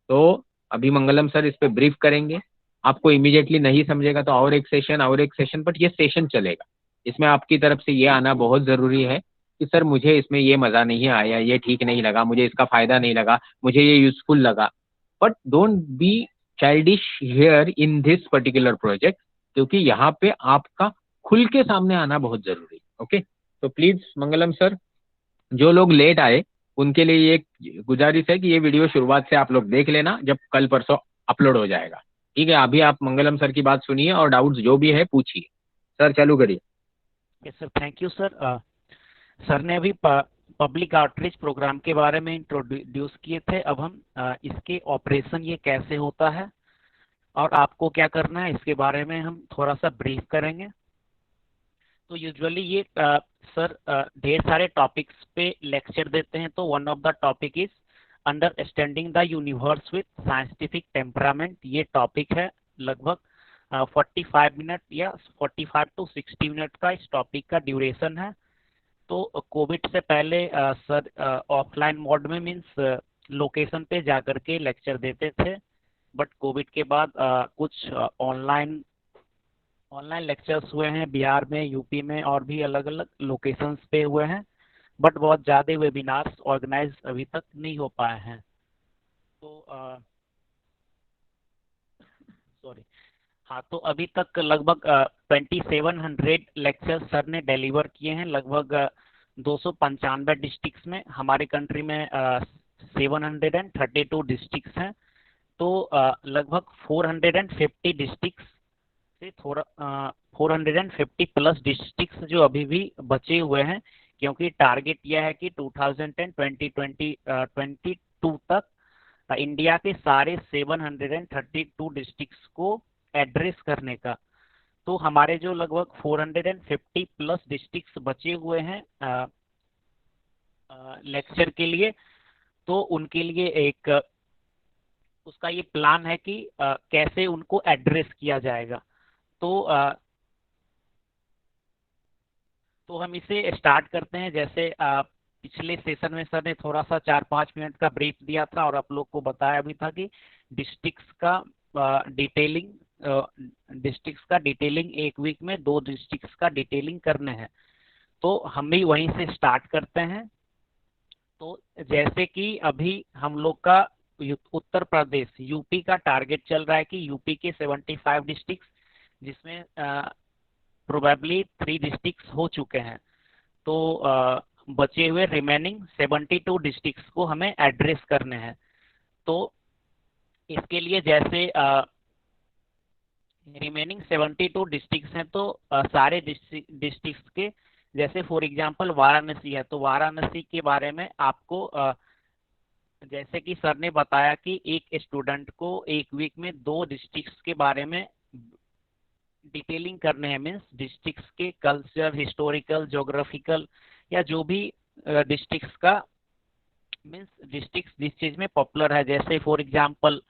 तो अभी मंगलम सर इस पे ब्रीफ करेंगे। आपको इमीडिएटली नहीं समझेगा तो और एक सेशन, बट ये सेशन चलेगा। इसमें आपकी तरफ से ये आना बहुत जरूरी है कि सर मुझे इसमें ये मजा नहीं आया, ये ठीक नहीं लगा, मुझे इसका फायदा नहीं लगा, मुझे ये यूजफुल लगा। But don't be childish here in this particular project, क्योंकि यहाँ पे आपका खुल के सामने आना बहुत जरूरी है। ओके, तो प्लीज मंगलम सर, जो लोग लेट आए उनके लिए ये एक गुजारिश है कि ये वीडियो शुरुआत से आप लोग देख लेना जब कल परसों अपलोड हो जाएगा। ठीक है, अभी आप मंगलम सर की बात सुनिए और डाउट्स जो भी है पूछिए। सर चालू करिए। Yes sir, thank you sir. Sir ने अभी पब्लिक आउटरीच प्रोग्राम के बारे में इंट्रोड्यूस किए थे। अब हम इसके ऑपरेशन ये कैसे होता है और आपको क्या करना है इसके बारे में हम थोड़ा सा ब्रीफ करेंगे। तो यूजुअली ये सर ढेर सारे टॉपिक्स पे लेक्चर देते हैं। तो one of the topic is understanding the universe with scientific temperament. ये टॉपिक है लगभग 45 मिनट या 45 to 60 मिनट का इस टॉपिक का ड्यूरेशन है। तो कोविड से पहले सर ऑफलाइन मोड में मीन्स लोकेशन पे जाकर के लेक्चर देते थे, बट कोविड के बाद कुछ ऑनलाइन लेक्चर्स हुए हैं बिहार में, यूपी में और भी अलग अलग लोकेशंस पे हुए हैं, बट बहुत ज़्यादा वेबिनार्स ऑर्गेनाइज अभी तक नहीं हो पाए हैं। तो सॉरी, हाँ, तो अभी तक लगभग 2700 लेक्चर सर ने डिलीवर किए हैं, लगभग 295 डिस्ट्रिक्ट्स में। हमारे कंट्री में 732 डिस्ट्रिक्ट्स हैं। तो लगभग 450 डिस्ट्रिक्ट्स से थोड़ा 450 प्लस डिस्ट्रिक्ट्स जो अभी भी बचे हुए हैं, क्योंकि टारगेट यह है कि 2010 2022 तक इंडिया के सारे 732 डिस्ट्रिक्ट्स को एड्रेस करने का। तो हमारे जो लगभग 450 प्लस डिस्ट्रिक्ट्स बचे हुए हैं लेक्चर के लिए, तो उनके लिए एक उसका ये प्लान है कि कैसे उनको एड्रेस किया जाएगा। तो तो हम इसे स्टार्ट करते हैं। जैसे पिछले सेशन में सर ने थोड़ा सा 4-5 मिनट का ब्रीफ दिया था और आप लोग को बताया भी था कि डिस्ट्रिक्ट्स का डिटेलिंग डिस्ट्रिक्ट्स का डिटेलिंग एक वीक में 2 डिस्ट्रिक्ट्स का डिटेलिंग करने हैं। तो हम भी वहीं से स्टार्ट करते हैं। तो जैसे कि अभी हम लोग का उत्तर प्रदेश यूपी का टारगेट चल रहा है कि यूपी के 75 डिस्ट्रिक्ट्स, जिसमें प्रोबेबली 3 डिस्ट्रिक्ट्स हो चुके हैं। तो बचे हुए रिमेनिंग 72 डिस्ट्रिक्ट्स को हमें एड्रेस करने हैं। तो इसके लिए जैसे रिमेनिंग 72 डिस्ट्रिक्ट्स हैं, तो सारे डिस्ट्रिक्ट्स के, जैसे फॉर एग्जांपल वाराणसी है, तो वाराणसी के बारे में आपको जैसे कि सर ने बताया कि एक स्टूडेंट को एक वीक में 2 डिस्ट्रिक्ट्स के बारे में डिटेलिंग करने हैं। मीन्स डिस्ट्रिक्ट्स के कल्चर, हिस्टोरिकल, ज्योग्राफिकल, या जो भी डिस्ट्रिक्ट्स का मीन्स डिस्ट्रिक्ट जिस चीज में पॉपुलर है। जैसे फॉर एग्जांपल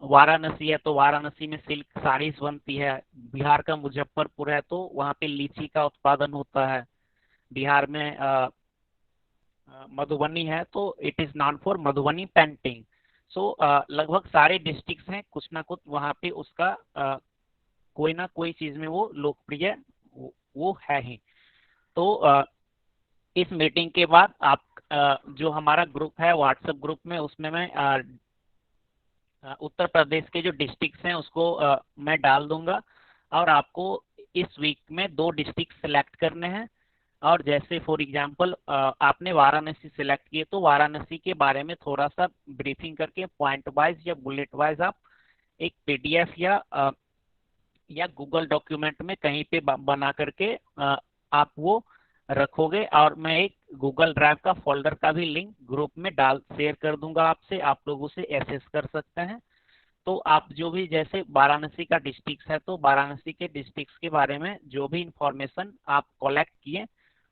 वाराणसी है, तो वाराणसी में सिल्क साड़ीज बनती है। बिहार का मुजफ्फरपुर है, तो वहाँ पे लीची का उत्पादन होता है। बिहार में मधुबनी है, तो it is known for Madhubani painting. So लगभग सारे डिस्ट्रिक्ट्स हैं, कुछ ना कुछ वहाँ पे उसका कोई ना कोई चीज में वो लोकप्रिय वो है ही। तो इस मीटिंग के बाद आप जो हमारा ग्रुप है व्हाट्सएप ग्रुप में, उसमें मैं उत्तर प्रदेश के जो डिस्ट्रिक्ट्स हैं उसको मैं डाल दूंगा, और आपको इस वीक में 2 डिस्ट्रिक्ट सेलेक्ट करने हैं। और जैसे फॉर एग्जांपल आपने वाराणसी सेलेक्ट किए, तो वाराणसी के बारे में थोड़ा सा ब्रीफिंग करके पॉइंट वाइज या बुलेट वाइज आप एक पीडीएफ या गूगल डॉक्यूमेंट में कहीं पे बना करके आप वो रखोगे, और मैं एक गूगल ड्राइव का फोल्डर का भी लिंक ग्रुप में शेयर कर दूंगा आपसे, आप लोग उसे एक्सेस कर सकते हैं। तो आप जो भी, जैसे वाराणसी का डिस्ट्रिक्ट है, तो वाराणसी के डिस्ट्रिक्ट के बारे में जो भी इंफॉर्मेशन आप कलेक्ट किए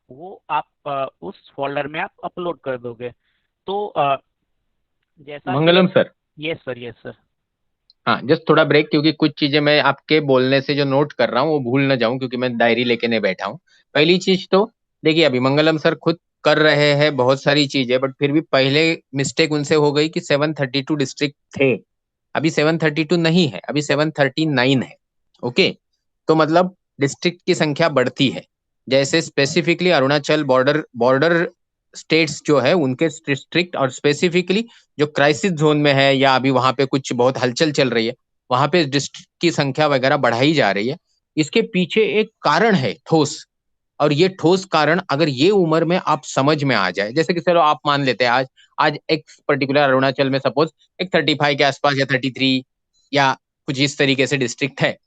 वो आप उस फोल्डर में आप अपलोड कर दोगे। तो जैसा मंगलम कि sir. Yes sir, yes sir. हाँ, जस्ट थोड़ा ब्रेक, क्योंकि कुछ चीजें मैं आपके बोलने से जो नोट कर रहा हूँ वो भूल ना जाऊं, क्योंकि मैं डायरी लेके नहीं बैठा हूँ। पहली चीज तो देखिए, अभी मंगलम सर खुद कर रहे हैं बहुत सारी चीजें, बट फिर भी पहले मिस्टेक उनसे हो गई कि 732 डिस्ट्रिक्ट थे। अभी 732 नहीं है, अभी 739 है। ओके, तो मतलब डिस्ट्रिक्ट की संख्या बढ़ती है। जैसे specifically Arunachal border border states जो है उनके डिस्ट्रिक्ट, और स्पेसिफिकली जो क्राइसिस जोन में है या अभी वहां पे कुछ बहुत हलचल चल रही है, वहां पे डिस्ट्रिक्ट की संख्या वगैरह बढ़ाई जा रही है। इसके पीछे एक कारण है ठोस, और ये ठोस कारण अगर ये उम्र में आप समझ में आ जाए, जैसे कि चलो आप मान लेते हैं आज आज एक पर्टिकुलर अरुणाचल में सपोज एक 35 के आसपास या 33 या कुछ इस तरीके से डिस्ट्रिक्ट है,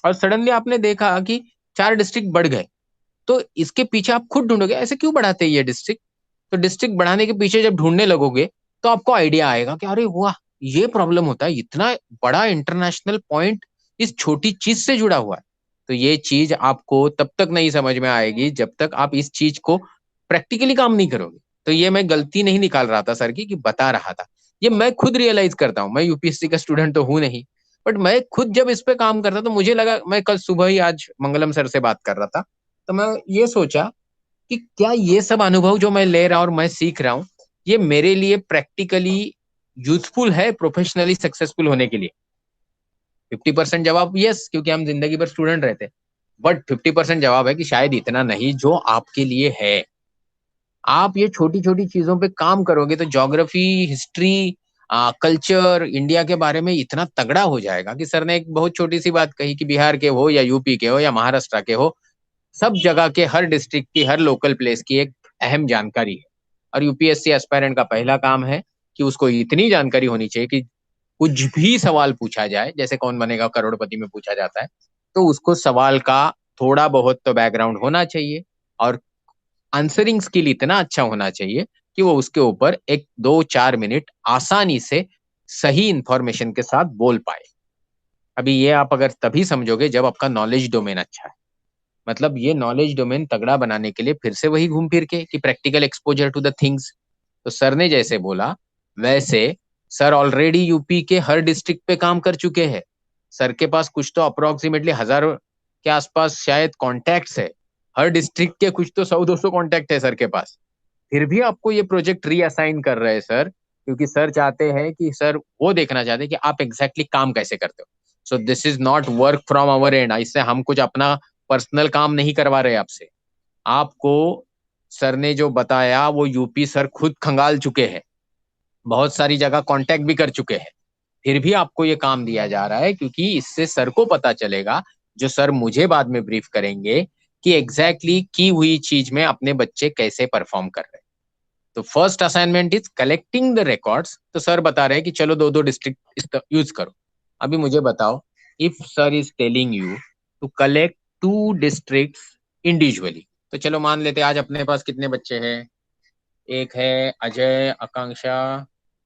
और सडनली आपने देखा कि 4 डिस्ट्रिक्ट बढ़ गए, तो इसके पीछे आप खुद ढूंढोगे ऐसे क्यों बढ़ाते हैं ये डिस्ट्रिक्ट। तो डिस्ट्रिक्ट बढ़ाने के पीछे जब ढूंढने लगोगे, तो आपको आइडिया आएगा कि अरे वाह, ये प्रॉब्लम होता है, इतना बड़ा इंटरनेशनल पॉइंट इस छोटी चीज से जुड़ा हुआ है। तो ये चीज आपको तब तक नहीं समझ में आएगी जब तक आप इस चीज को प्रैक्टिकली काम नहीं करोगे। तो ये मैं गलती नहीं निकाल रहा था सर की, कि बता रहा था, ये मैं खुद रियलाइज करता हूँ। मैं यूपीएससी का स्टूडेंट तो हूं नहीं, बट मैं खुद जब इस पे काम करता तो मुझे लगा, मैं कल सुबह ही आज मंगलम सर से बात कर रहा था, तो मैं ये सोचा कि क्या ये सब अनुभव जो मैं ले रहा हूं और मैं सीख रहा हूँ, ये मेरे लिए प्रैक्टिकली यूजफुल है प्रोफेशनली सक्सेसफुल होने के लिए। 50% जवाब यस, क्योंकि हम जिंदगी भर स्टूडेंट रहते हैं, बट 50% जवाब है कि शायद इतना नहीं जो आपके लिए है। आप ये छोटी छोटी चीजों पे काम करोगे तो ज्योग्राफी, हिस्ट्री, कल्चर इंडिया के बारे में इतना तगड़ा हो जाएगा कि सर ने एक बहुत छोटी सी बात कही कि बिहार के हो या यूपी के हो या महाराष्ट्र के हो, सब जगह के हर डिस्ट्रिक्ट की, हर लोकल प्लेस की एक अहम जानकारी है। और यूपीएससी एस्पायरेंट का पहला काम है कि उसको इतनी जानकारी होनी चाहिए कि कुछ भी सवाल पूछा जाए, जैसे कौन बनेगा करोड़पति में पूछा जाता है, तो उसको सवाल का थोड़ा बहुत तो बैकग्राउंड होना चाहिए और आंसरिंग स्किल इतना अच्छा होना चाहिए कि वो उसके ऊपर 1 2 4 मिनट आसानी से सही इंफॉर्मेशन के साथ बोल पाए। अभी ये आप अगर तभी समझोगे जब आपका नॉलेज डोमेन अच्छा है। मतलब ये नॉलेज डोमेन तगड़ा बनाने के लिए फिर से वही घूम फिर के कि practical exposure to the things. तो सर ने जैसे बोला वैसे सर ऑलरेडी यूपी के हर डिस्ट्रिक्ट पे काम कर चुके हैं। सर के पास कुछ तो अप्रोक्सीमेटली 1000 के आसपास शायद कॉन्टैक्ट्स है। हर डिस्ट्रिक्ट के कुछ तो 100 200 कॉन्टैक्ट है सर के पास। फिर भी आपको ये प्रोजेक्ट रीअसाइन कर रहे हैं सर, क्योंकि सर चाहते हैं कि सर वो देखना चाहते हैं कि आप एग्जैक्टली काम कैसे करते हो। So this is not work from our and, इससे हम कुछ अपना पर्सनल काम नहीं करवा रहे आपसे। आपको सर ने जो बताया वो यूपी सर खुद खंगाल चुके हैं, बहुत सारी जगह कांटेक्ट भी कर चुके हैं। फिर भी आपको ये काम दिया जा रहा है क्योंकि इससे सर को पता चलेगा, जो सर मुझे बाद में ब्रीफ करेंगे, कि एग्जैक्टली की हुई चीज में अपने बच्चे कैसे परफॉर्म कर रहे हैं। तो first assignment is collecting the records. तो सर बता रहे हैं कि चलो 2 2 डिस्ट्रिक्ट यूज करो। अभी मुझे बताओ, if sir is telling you to collect 2 districts individually, तो चलो मान लेते हैं आज अपने पास कितने बच्चे हैं। एक है अजय, आकांक्षा,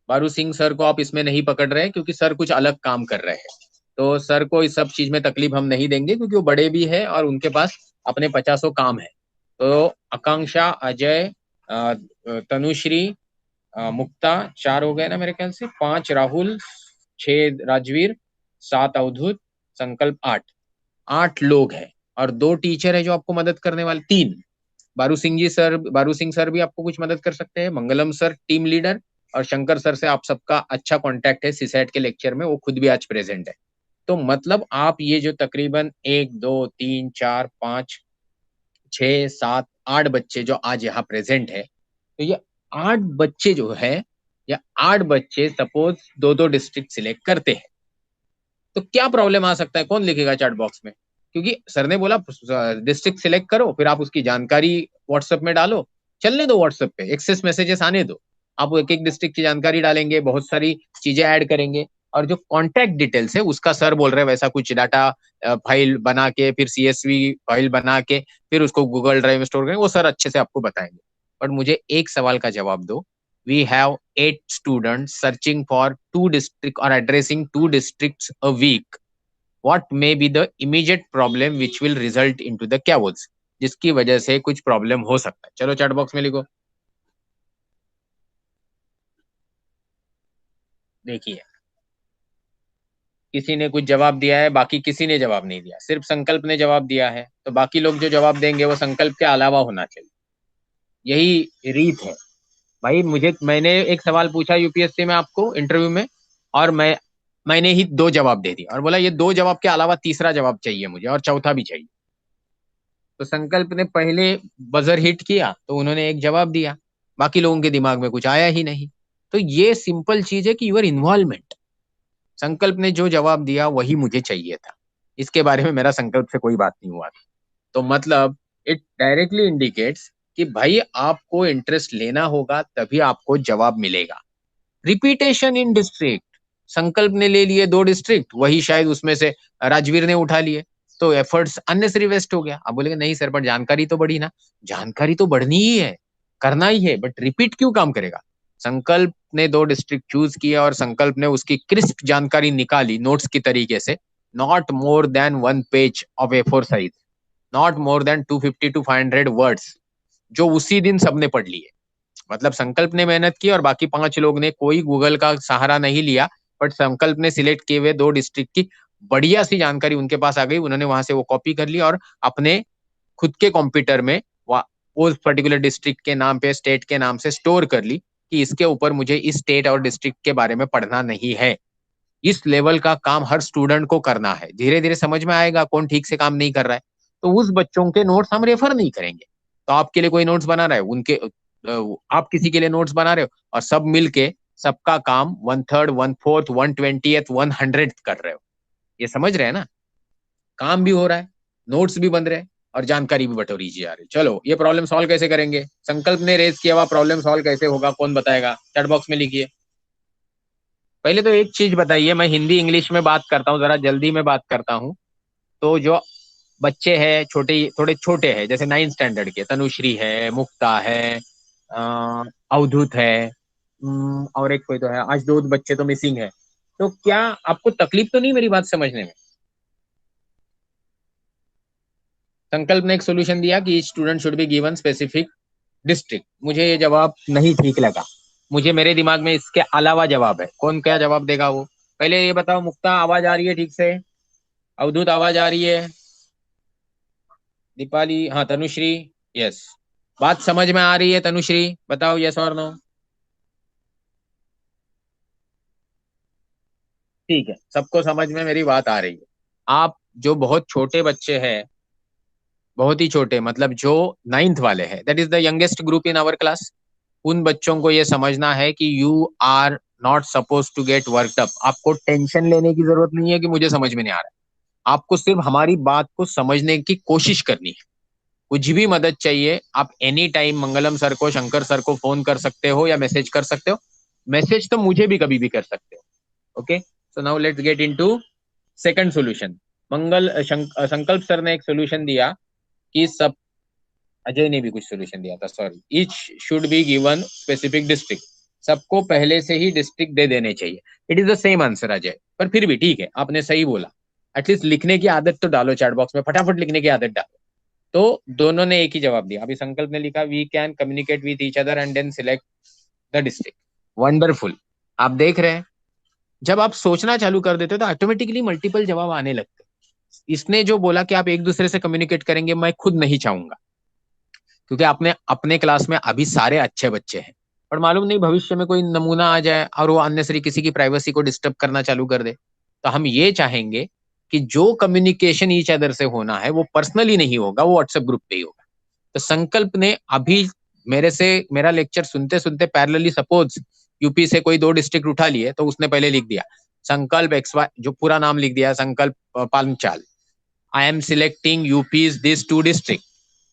बारू सिंह। सर को आप इसमें नहीं पकड़ रहे क्योंकि सर कुछ अलग काम कर रहे हैं। तो सर को इस सब चीज में तकलीफ हम नहीं देंगे क्योंकि वो बड़े भी है और उनके पास अपने 50 काम है। तो आकांक्षा, अजय, तनुश्री, मुक्ता, 4 हो गए ना मेरे ख्याल से, 5 राहुल, 6 राजवीर, 7 अवधूत, संकल्प 8। 8 लोग हैं और 2 टीचर है जो आपको मदद करने वाले, 3। बारू सिंह सर भी आपको कुछ मदद कर सकते हैं, मंगलम सर टीम लीडर, और शंकर सर से आप सबका अच्छा कांटेक्ट है सीसैट के लेक्चर में, वो खुद भी आज प्रेजेंट है। तो मतलब आप ये जो तकरीबन 1 2 3 4 5 6 7 8 बच्चे जो आज यहाँ प्रेजेंट है, तो ये 8 बच्चे जो है, या 8 बच्चे सपोज 2 2 डिस्ट्रिक्ट सिलेक्ट करते हैं, तो क्या प्रॉब्लम आ सकता है, कौन लिखेगा चैट बॉक्स में? क्योंकि सर ने बोला डिस्ट्रिक्ट सिलेक्ट करो, फिर आप उसकी जानकारी व्हाट्सएप में डालो। चलने दो, व्हाट्सएप पे एक्सेस मैसेजेस आने दो। आप एक एक डिस्ट्रिक्ट की जानकारी डालेंगे, बहुत सारी चीजें ऐड करेंगे, और जो कॉन्टैक्ट डिटेल्स है उसका सर बोल रहे हैं वैसा कुछ डाटा फाइल बना के, फिर सीएसवी फाइल बना के, फिर उसको गूगल ड्राइव में स्टोर करेंगे, वो सर अच्छे से आपको बताएंगे। बट मुझे एक सवाल का जवाब दो। We have 8 students searching for 2 districts or addressing 2 districts a week. What may be the immediate problem which will result into the chaos? जिसकी वजह से कुछ प्रॉब्लम हो सकता है। चलो चैट बॉक्स में लिखो। देखिए, किसी ने कुछ जवाब दिया है, बाकी किसी ने जवाब नहीं दिया, सिर्फ संकल्प ने जवाब दिया है। तो बाकी लोग जो जवाब देंगे वो संकल्प के अलावा होना चाहिए। यही रीत है भाई। मैंने एक सवाल पूछा यूपीएससी में आपको इंटरव्यू में, और मैंने ही 2 जवाब दे दिया और बोला ये 2 जवाब के अलावा तीसरा जवाब चाहिए मुझे, और चौथा भी चाहिए। तो संकल्प ने पहले बजर हिट किया तो उन्होंने एक जवाब दिया, बाकी लोगों के दिमाग में कुछ आया ही नहीं। तो ये सिंपल चीज है कि यूर इन्वॉल्वमेंट। संकल्प ने जो जवाब दिया वही मुझे चाहिए था, इसके बारे में मेरा संकल्प से कोई बात नहीं हुआ था। तो मतलब इट डायरेक्टली इंडिकेट्स कि भाई आपको इंटरेस्ट लेना होगा तभी आपको जवाब मिलेगा। रिपीटेशन इन डिस्ट्रिक्ट, संकल्प ने ले लिए 2 डिस्ट्रिक्ट, वही शायद उसमें से राजवीर ने उठा लिए, तो एफर्ट्स अननेसेसरी वेस्ट हो गया। आप बोलेंगे नहीं सर पर जानकारी तो बढ़ी ना। जानकारी तो बढ़नी ही है, करना ही है, बट रिपीट क्यों काम करेगा? संकल्प ने 2 डिस्ट्रिक्ट चूज किया और संकल्प ने उसकी क्रिस्प जानकारी निकाली नोट्स की तरीके से। Not more than 1 page of A4 size, not more than 250 to 500 words, जो उसी दिन सबने पढ़ लिए। मतलब संकल्प ने मेहनत की और बाकी 5 लोग ने कोई गूगल का सहारा नहीं लिया, बट संकल्प ने सिलेक्ट किए हुए 2 डिस्ट्रिक्ट की बढ़िया सी जानकारी उनके पास आ गई, उन्होंने वहां से वो कॉपी कर ली और अपने खुद के कंप्यूटर में उस पर्टिकुलर डिस्ट्रिक्ट के नाम पे, स्टेट के नाम से स्टोर कर ली कि इसके ऊपर मुझे इस स्टेट और डिस्ट्रिक्ट के बारे में पढ़ना नहीं है। इस लेवल का काम हर स्टूडेंट को करना है। धीरे धीरे समझ में आएगा कौन ठीक से काम नहीं कर रहा है, तो उस बच्चों के नोट्स हम रेफर नहीं करेंगे। तो आपके लिए कोई नोट्स बना रहा है, उनके आप किसी के लिए नोट्स बना रहे हो, और सब मिलके सबका काम 1/3, 1/4, 1/20, 100 कर रहे हो। ये समझ रहे हैं ना? काम भी हो रहा है, नोट्स भी बन रहे हैं और जानकारी भी बटोरी जा रही है। चलो ये प्रॉब्लम सॉल्व कैसे करेंगे? संकल्प ने रेज किया हुआ प्रॉब्लम सॉल्व कैसे होगा, कौन बताएगा? चैट बॉक्स में लिखिए। पहले तो एक चीज बताइए, मैं हिंदी इंग्लिश में बात करता हूँ, जरा जल्दी में बात करता हूँ। तो जो बच्चे हैं छोटे, थोड़े छोटे हैं, जैसे 9th स्टैंडर्ड के, तनुश्री है, मुक्ता है, अवधूत है, और एक कोई तो है, आज दो बच्चे तो मिसिंग है। तो क्या आपको तकलीफ तो नहीं मेरी बात समझने में? संकल्प ने एक सोल्यूशन दिया कि student should be given specific district. मुझे ये जवाब नहीं ठीक लगा, मुझे मेरे दिमाग में इसके अलावा जवाब है। कौन क्या जवाब देगा वो? पहले ये बताओ, मुक्ता आवाज आ रही है ठीक से? अवधूत आवाज आ रही है? दीपाली, हाँ, तनुश्री, यस। बात समझ में आ रही है तनुश्री? बताओ यस और नो। ठीक है, सबको समझ में मेरी बात आ रही है। आप जो बहुत छोटे बच्चे हैं, बहुत ही छोटे, मतलब जो 9th वाले हैं, that is the youngest group in our class, उन बच्चों को ये समझना है कि you are not suppose to get worked up. आपको टेंशन लेने की जरूरत नहीं है कि मुझे समझ में नहीं आ रहा है। आपको सिर्फ हमारी बात को समझने की कोशिश करनी है। कुछ भी मदद चाहिए, आप एनी टाइम मंगलम सर को, शंकर सर को फोन कर सकते हो या मैसेज कर सकते हो। मैसेज तो मुझे भी कभी भी कर सकते हो। Okay, so now let's get into second solution. संकल्प सर ने एक सोल्यूशन दिया कि सब, अजय ने भी कुछ सोल्यूशन दिया था, sorry, each should be given specific district. सबको पहले से ही डिस्ट्रिक्ट दे देने चाहिए। It is the same answer Ajay, पर फिर भी ठीक है, आपने सही बोला। एटलीस्ट लिखने की आदत तो डालो, चैट बॉक्स में फटाफट लिखने की आदत डालो। तो दोनों ने एक ही जवाब दिया। अभी संकल्प ने लिखा we can communicate with each other and then select the district. Wonderful. आप देख रहे हैं, जब आप सोचना चालू कर देते हो तो ऑटोमेटिकली मल्टीपल जवाब आने लगते हैं। इसने जो बोला कि आप एक दूसरे से कम्युनिकेट करेंगे, मैं खुद नहीं चाहूंगा, क्योंकि आपने अपने क्लास में अभी सारे अच्छे बच्चे हैं, पर मालूम नहीं भविष्य में कोई नमूना आ जाए और वो अननेसरी किसी की प्राइवेसी को डिस्टर्ब करना चालू कर दे। तो हम ये चाहेंगे कि जो कम्युनिकेशन ईच अदर से होना है वो पर्सनली नहीं होगा, वो व्हाट्सएप ग्रुप पे ही होगा। तो संकल्प ने अभी मेरे से मेरा लेक्चर सुनते सुनते पैरेलली, सपोज यूपी से कोई 2 डिस्ट्रिक्ट उठा लिए, तो उसने पहले लिख दिया संकल्प एक्स वाई, जो पूरा नाम लिख दिया, संकल्प Panchal, I am selecting यूपीज this 2 district.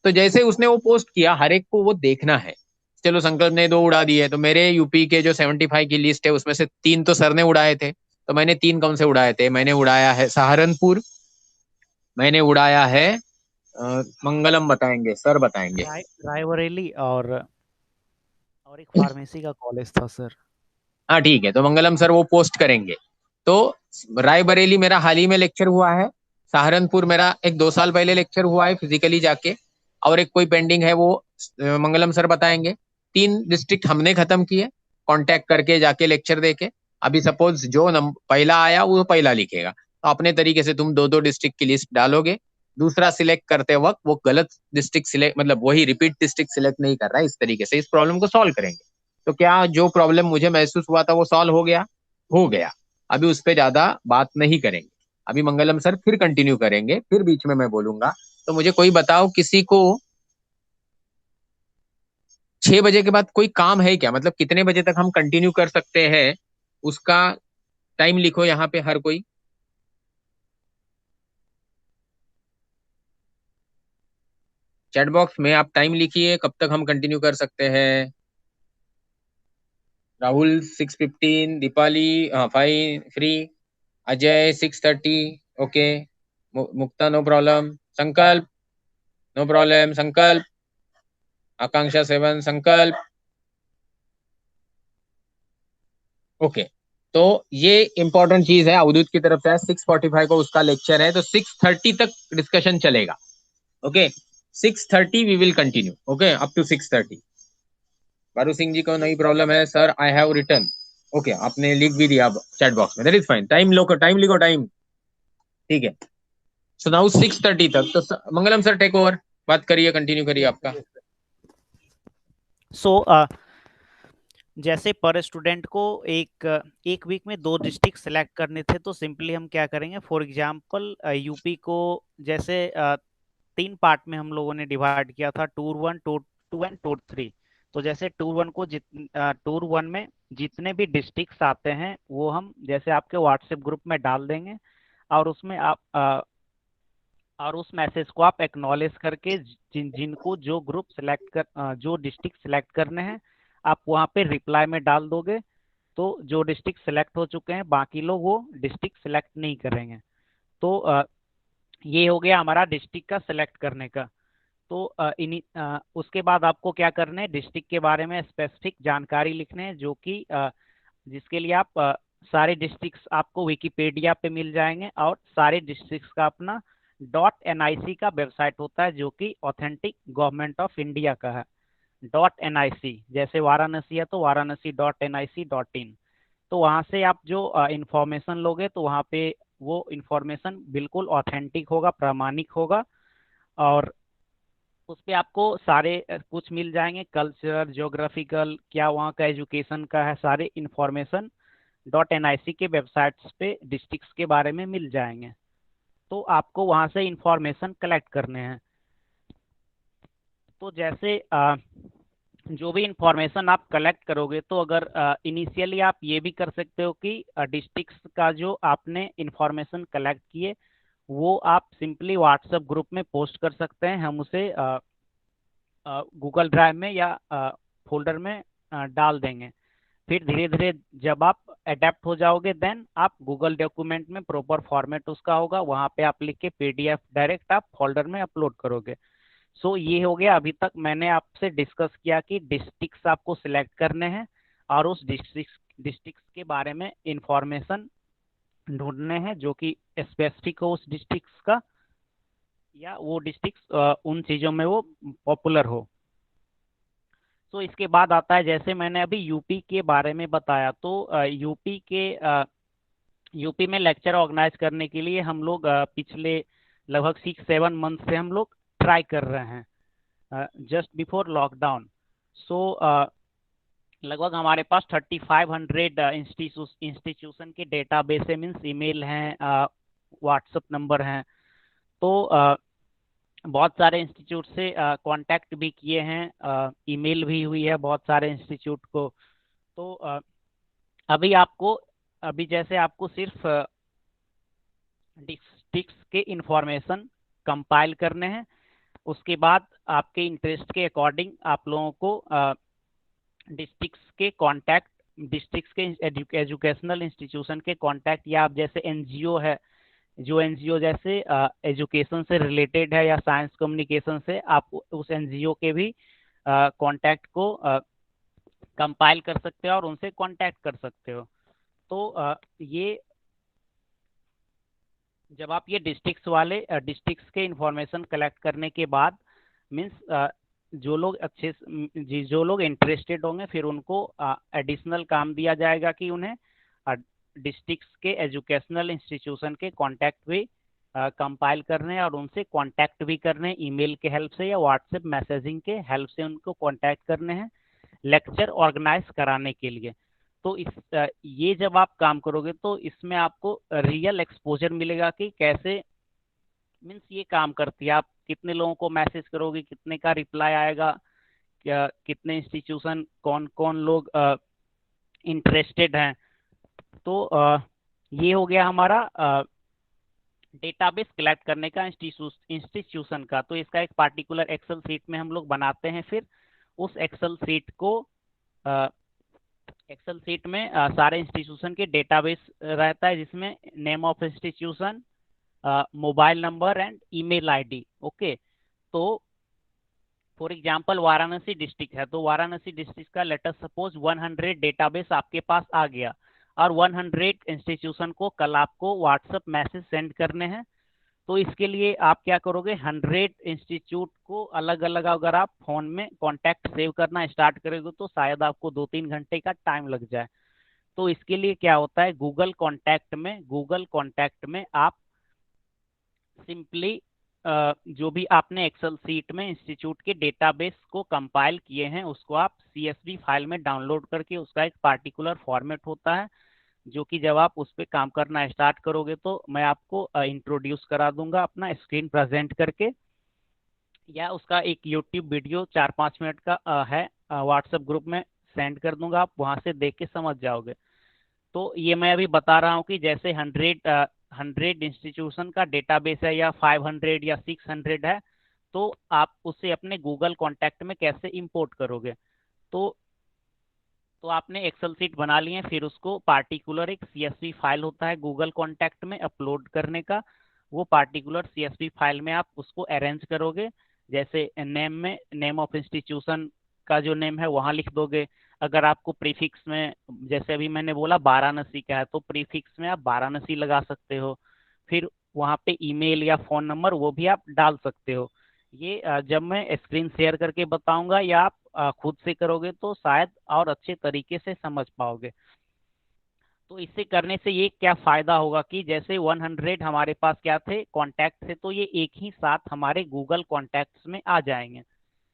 तो जैसे उसने वो पोस्ट किया, हर एक को वो देखना है। चलो संकल्प ने 2 उड़ा दिए, तो मेरे यूपी के जो 75 की लिस्ट है उसमें से 3 तो सर ने उड़ाए थे। तो मैंने 3 कौन से उड़ाए थे? मैंने उड़ाया है सहारनपुर, मैंने उड़ाया है मंगलम, बताएंगे सर, बताएंगे। रायबरेली और एक फार्मेसी का कॉलेज था सर। हाँ ठीक है, तो मंगलम सर वो पोस्ट करेंगे। तो रायबरेली मेरा हाल ही में लेक्चर हुआ है, सहारनपुर मेरा एक 2 साल पहले लेक्चर हुआ है फिजिकली जाके, और एक कोई पेंडिंग है, वो मंगलम सर बताएंगे। 3 डिस्ट्रिक्ट हमने खत्म किए, कांटेक्ट करके जाके लेक्चर देके। अभी सपोज जो पहला आया वो पहला लिखेगा, तो अपने तरीके से तुम 2 2 डिस्ट्रिक्ट की लिस्ट डालोगे। दूसरा सिलेक्ट करते वक्त वो गलत डिस्ट्रिक्ट सिलेक्ट, मतलब वही रिपीट डिस्ट्रिक्ट सिलेक्ट नहीं कर रहा है। इस तरीके से इस प्रॉब्लम को सॉल्व करेंगे। तो क्या जो प्रॉब्लम मुझे महसूस हुआ था वो सॉल्व हो गया? हो गया। अभी उस पर ज्यादा बात नहीं करेंगे। अभी मंगलम सर फिर कंटिन्यू करेंगे, फिर बीच में मैं बोलूंगा। तो मुझे कोई बताओ, किसी को 6 बजे के बाद कोई काम है क्या? मतलब कितने बजे तक हम कंटिन्यू कर सकते हैं, उसका टाइम लिखो यहाँ पे हर कोई। चैट बॉक्स में आप टाइम लिखिए, कब तक हम कंटिन्यू कर सकते हैं। राहुल 6:15, दीपाली, हाँ फाइन फ्री, अजय 6:30, ओके, मुक्ता नो प्रॉब्लम, संकल्प नो प्रॉब्लम, संकल्प, आकांक्षा 7, संकल्प, ओके। तो ये इंपॉर्टेंट चीज है, अवधूत की तरफ से है, 6:45 को उसका लेक्चर है, तो 6:30 तक डिस्कशन चलेगा। Okay, 6:30 we will continue, okay, up to 6:30। Baru Singh ji को नई प्रॉब्लम है sir, I have return. Okay, आपने लिख भी दिया चैट बॉक्स में, दैट इज फाइन। टाइम लो, टाइम लिखो, टाइम, ठीक है। सो नाउ 6:30 तक, तो मंगलम सर टेक ओवर, बात करिए, कंटिन्यू करिए आपका। सो जैसे पर स्टूडेंट को एक वीक में 2 डिस्ट्रिक्ट सेलेक्ट करने थे, तो सिंपली हम क्या करेंगे, फॉर एग्जांपल यूपी को जैसे 3 पार्ट में हम लोगों ने डिवाइड किया था, टूर 1, टूर 2 एंड टूर 3। तो जैसे टूर 1 को टूर 1 में जितने भी डिस्ट्रिक्ट्स आते हैं वो हम जैसे आपके व्हाट्सएप ग्रुप में डाल देंगे, और उसमें आप और उस मैसेज को आप एक्नॉलेज करके जिनको जो ग्रुप सेलेक्ट कर जो डिस्ट्रिक्ट सेलेक्ट करने हैं आप वहाँ पे रिप्लाई में डाल दोगे। तो जो डिस्ट्रिक्ट सेलेक्ट हो चुके हैं बाकी लोग वो डिस्ट्रिक्ट सेलेक्ट नहीं करेंगे। तो ये हो गया हमारा डिस्ट्रिक्ट का सेलेक्ट करने का। तो उसके बाद आपको क्या करना है, डिस्ट्रिक्ट के बारे में स्पेसिफिक जानकारी लिखने हैं, जो कि जिसके लिए आप सारे डिस्ट्रिक्ट्स आपको विकिपीडिया पे मिल जाएंगे, और सारे डिस्ट्रिक्ट्स का अपना .nic का वेबसाइट होता है, जो कि ऑथेंटिक गवर्नमेंट ऑफ इंडिया का है। .nic जैसे वाराणसी है तो वाराणसी .nic.in। तो वहाँ से आप जो इंफॉर्मेशन लोगे तो वहाँ पे वो इंफॉर्मेशन बिल्कुल ऑथेंटिक होगा, प्रामाणिक होगा, और उस पे आपको सारे कुछ मिल जाएंगे, कल्चर, ज्योग्राफिकल, क्या वहाँ का एजुकेशन का है, सारे इंफॉर्मेशन .nic के वेबसाइट्स पे डिस्ट्रिक्ट्स के बारे में मिल जाएंगे। तो आपको वहाँ से इंफॉर्मेशन कलेक्ट करने हैं। तो जैसे जो भी इंफॉर्मेशन आप कलेक्ट करोगे, तो अगर इनिशियली आप ये भी कर सकते हो कि डिस्ट्रिक्ट्स का जो आपने इंफॉर्मेशन कलेक्ट किए वो आप सिंपली व्हाट्सएप ग्रुप में पोस्ट कर सकते हैं। हम उसे गूगल ड्राइव में या फोल्डर में डाल देंगे। फिर धीरे धीरे जब आप अडेप्ट हो जाओगे देन आप गूगल डॉक्यूमेंट में प्रॉपर फॉर्मेट उसका होगा, वहाँ पे आप लिख के पीडीएफ डायरेक्ट आप फोल्डर में अपलोड करोगे। सो ये हो गया। अभी तक मैंने आपसे डिस्कस किया कि डिस्ट्रिक्ट्स आपको सिलेक्ट करने हैं और उस डिस्ट्रिक्ट्स के बारे में इंफॉर्मेशन ढूंढने हैं जो कि स्पेसिफिक हो उस डिस्ट्रिक्ट्स का, या वो डिस्ट्रिक्ट्स उन चीज़ों में वो पॉपुलर हो। तो इसके बाद आता है, जैसे मैंने अभी यूपी के बारे में बताया, तो यूपी में लेक्चर ऑर्गेनाइज करने के लिए हम लोग पिछले लगभग 6-7 मंथ से हम लोग ट्राई कर रहे हैं जस्ट बिफोर लॉकडाउन। सो लगभग हमारे पास 3500 इंस्टीट्यूशन के डेटाबेस है, मीन्स ईमेल हैं, व्हाट्सएप नंबर हैं। तो बहुत सारे इंस्टीट्यूट से कांटेक्ट भी किए हैं, ईमेल भी हुई है बहुत सारे इंस्टीट्यूट को। तो अभी जैसे आपको सिर्फ डिस्ट्रिक्ट्स के इंफॉर्मेशन कंपाइल करने हैं। उसके बाद आपके इंटरेस्ट के अकॉर्डिंग आप लोगों को डिस्ट्रिक्ट्स के कांटेक्ट, डिस्ट्रिक्ट्स के एजुकेशनल इंस्टीट्यूशन के कांटेक्ट, या आप जैसे एनजीओ है, जो एनजीओ जैसे एजुकेशन से रिलेटेड है या साइंस कम्युनिकेशन से, आप उस एनजीओ के भी कांटेक्ट को कंपाइल कर सकते हो और उनसे कांटेक्ट कर सकते हो। तो ये जब आप ये डिस्ट्रिक्ट्स के इंफॉर्मेशन कलेक्ट करने के बाद मीन्स जो लोग जो लोग इंटरेस्टेड होंगे फिर उनको एडिशनल काम दिया जाएगा कि उन्हें डिस्ट्रिक्ट्स के एजुकेशनल इंस्टीट्यूशन के कांटेक्ट भी कंपाइल करने हैं और उनसे कांटेक्ट भी करने, ईमेल के हेल्प से या व्हाट्सएप मैसेजिंग के हेल्प से उनको कांटेक्ट करने हैं लेक्चर ऑर्गेनाइज कराने के लिए। तो ये जब आप काम करोगे तो इसमें आपको रियल एक्सपोजर मिलेगा कि कैसे मीन्स ये काम करती है। आप कितने लोगों को मैसेज करोगे, कितने का रिप्लाई आएगा, क्या कितने इंस्टीट्यूशन, कौन कौन लोग इंटरेस्टेड हैं। तो ये हो गया हमारा डेटाबेस कलेक्ट करने का इंस्टीट्यूशन का। तो इसका एक पार्टिकुलर एक्सेल सीट में हम लोग बनाते हैं। फिर उस एक्सेल सीट में सारे इंस्टीट्यूशन के डेटाबेस रहता है, जिसमें name of institution, mobile number and email ID. Okay, तो फॉर एग्जांपल वाराणसी डिस्ट्रिक्ट है, तो वाराणसी डिस्ट्रिक्ट का लेटर सपोज 100 डेटाबेस आपके पास आ गया और 100 इंस्टीट्यूशन को कल आपको व्हाट्सएप मैसेज सेंड करने हैं। तो इसके लिए आप क्या करोगे, 100 इंस्टीट्यूट को अलग अलग अगर आप फोन में कॉन्टैक्ट सेव करना स्टार्ट करोगे तो शायद आपको 2-3 घंटे का टाइम लग जाए। तो इसके लिए क्या होता है, गूगल कॉन्टैक्ट में आप सिंपली जो भी आपने एक्सेल सीट में इंस्टीट्यूट के डेटाबेस को कंपाइल किए हैं उसको आप CSV फाइल में डाउनलोड करके, उसका एक पार्टिकुलर फॉर्मेट होता है जो कि जब आप उस पर काम करना स्टार्ट करोगे तो मैं आपको इंट्रोड्यूस करा दूंगा अपना स्क्रीन प्रेजेंट करके, या उसका एक यूट्यूब वीडियो 4-5 मिनट का है, व्हाट्सएप ग्रुप में सेंड कर दूंगा, आप वहां से देख के समझ जाओगे। तो ये मैं अभी बता रहा हूँ कि जैसे 100 इंस्टीट्यूशन का डेटाबेस है या 500 या 600 है, तो आप उसे अपने गूगल कॉन्टैक्ट में कैसे इंपोर्ट करोगे। तो आपने एक्सेल सीट बना ली है, फिर उसको पार्टिकुलर एक सीएसवी फाइल होता है गूगल कॉन्टैक्ट में अपलोड करने का, वो पार्टिकुलर सीएसवी फाइल में आप उसको अरेंज करोगे। जैसे नेम में नेम ऑफ इंस्टीट्यूशन का जो नेम है वहाँ लिख दोगे। अगर आपको प्रीफिक्स में, जैसे अभी मैंने बोला वाराणसी का है, तो प्रीफिक्स में आप वाराणसी लगा सकते हो। फिर वहाँ पे ईमेल या फ़ोन नंबर वो भी आप डाल सकते हो। ये जब मैं स्क्रीन शेयर करके बताऊंगा या आप खुद से करोगे तो शायद और अच्छे तरीके से समझ पाओगे। तो इसे करने से ये क्या फ़ायदा होगा कि जैसे 100 हमारे पास क्या थे कॉन्टैक्ट थे, तो ये एक ही साथ हमारे गूगल कॉन्टैक्ट्स में आ जाएंगे।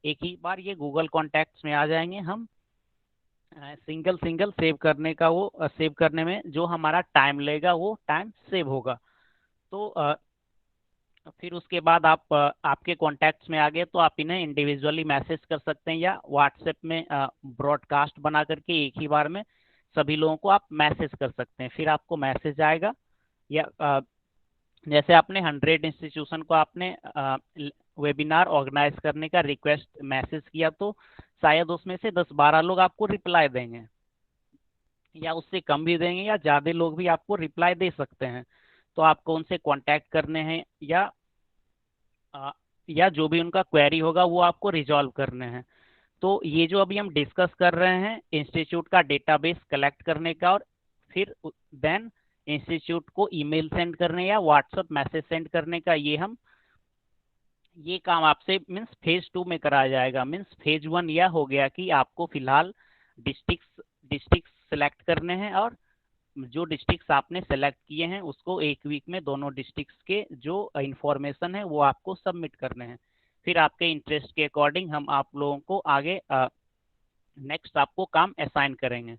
एक ही बार ये गूगल कॉन्टैक्ट्स में आ जाएंगे। हम सिंगल सिंगल सेव करने का, वो सेव करने में जो हमारा टाइम लगेगा वो टाइम सेव होगा। तो फिर उसके बाद आप आपके कॉन्टैक्ट्स में आ गए तो आप इन्हें इंडिविजुअली मैसेज कर सकते हैं या व्हाट्सएप में ब्रॉडकास्ट बना करके एक ही बार में सभी लोगों को आप मैसेज कर सकते हैं। फिर आपको मैसेज आएगा, या जैसे आपने 100 इंस्टीट्यूशन को आपने वेबिनार ऑर्गेनाइज करने का रिक्वेस्ट मैसेज किया, तो शायद उसमें से 10-12 लोग आपको रिप्लाई देंगे, या उससे कम भी देंगे, या ज़्यादा लोग भी आपको रिप्लाई दे सकते हैं। तो आपको उनसे कांटेक्ट करने हैं, या जो भी उनका क्वेरी होगा वो आपको रिजॉल्व करने हैं। तो ये जो अभी हम डिस्कस कर रहे हैं इंस्टीट्यूट का डेटाबेस कलेक्ट करने का, और फिर देन इंस्टीट्यूट को ईमेल सेंड करने या व्हाट्सएप मैसेज सेंड करने का, ये काम आपसे मीन्स फेज 2 में कराया जाएगा। मीन्स फेज 1 यह हो गया कि आपको फिलहाल डिस्ट्रिक्ट सेलेक्ट करने हैं, और जो डिस्ट्रिक्ट्स आपने सेलेक्ट किए हैं उसको एक वीक में दोनों डिस्ट्रिक्ट्स के जो इंफॉर्मेशन है वो आपको सबमिट करने हैं। फिर आपके इंटरेस्ट के अकॉर्डिंग हम आप लोगों को आगे नेक्स्ट आपको काम असाइन करेंगे।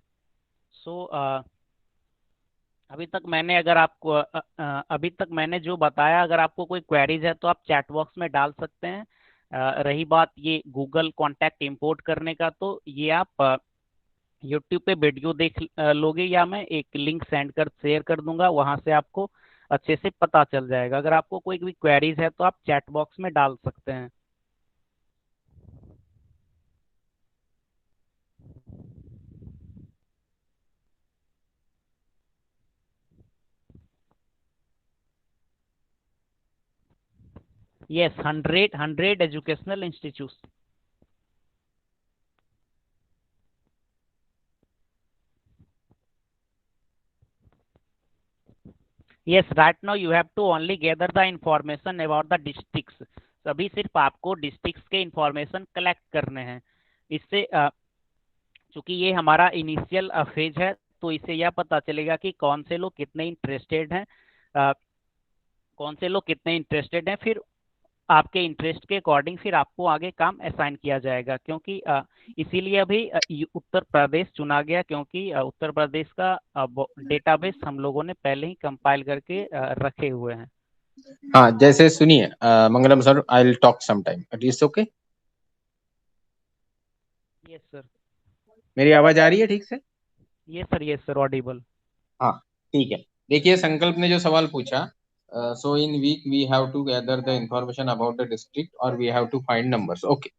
सो अभी तक मैंने जो बताया, अगर आपको कोई क्वेरीज है तो आप चैट बॉक्स में डाल सकते हैं। रही बात ये गूगल कॉन्टैक्ट इंपोर्ट करने का, तो ये आप यूट्यूब पे वीडियो देख लोगे, या मैं एक लिंक सेंड कर शेयर कर दूंगा, वहां से आपको अच्छे से पता चल जाएगा। अगर आपको कोई भी क्वेरीज है तो आप चैट बॉक्स में डाल सकते हैं। Yes, 100 educational institute. Yes, right now you have to only gather the information about the districts। अभी सिर्फ आपको डिस्ट्रिक्ट्स के इंफॉर्मेशन कलेक्ट करने हैं। इससे चूंकि ये हमारा इनिशियल फेज है, तो इससे यह पता चलेगा कि कौन से लोग कितने इंटरेस्टेड हैं, फिर आपके इंटरेस्ट के अकॉर्डिंग फिर आपको आगे काम असाइन किया जाएगा। क्योंकि इसीलिए अभी उत्तर प्रदेश चुना गया, क्योंकि उत्तर प्रदेश का डेटाबेस हम लोगों ने पहले ही कंपाइल करके रखे हुए हैं। हाँ, जैसे सुनिए Mangalam sir, I will talk some time, it is okay. Yes sir. मेरी आवाज आ रही है ठीक से? Yes sir, audible. हाँ, ठीक है। देखिए, संकल्प ने जो सवाल पूछा, so in week we have to gather the information about the district और we have to find numbers. Okay,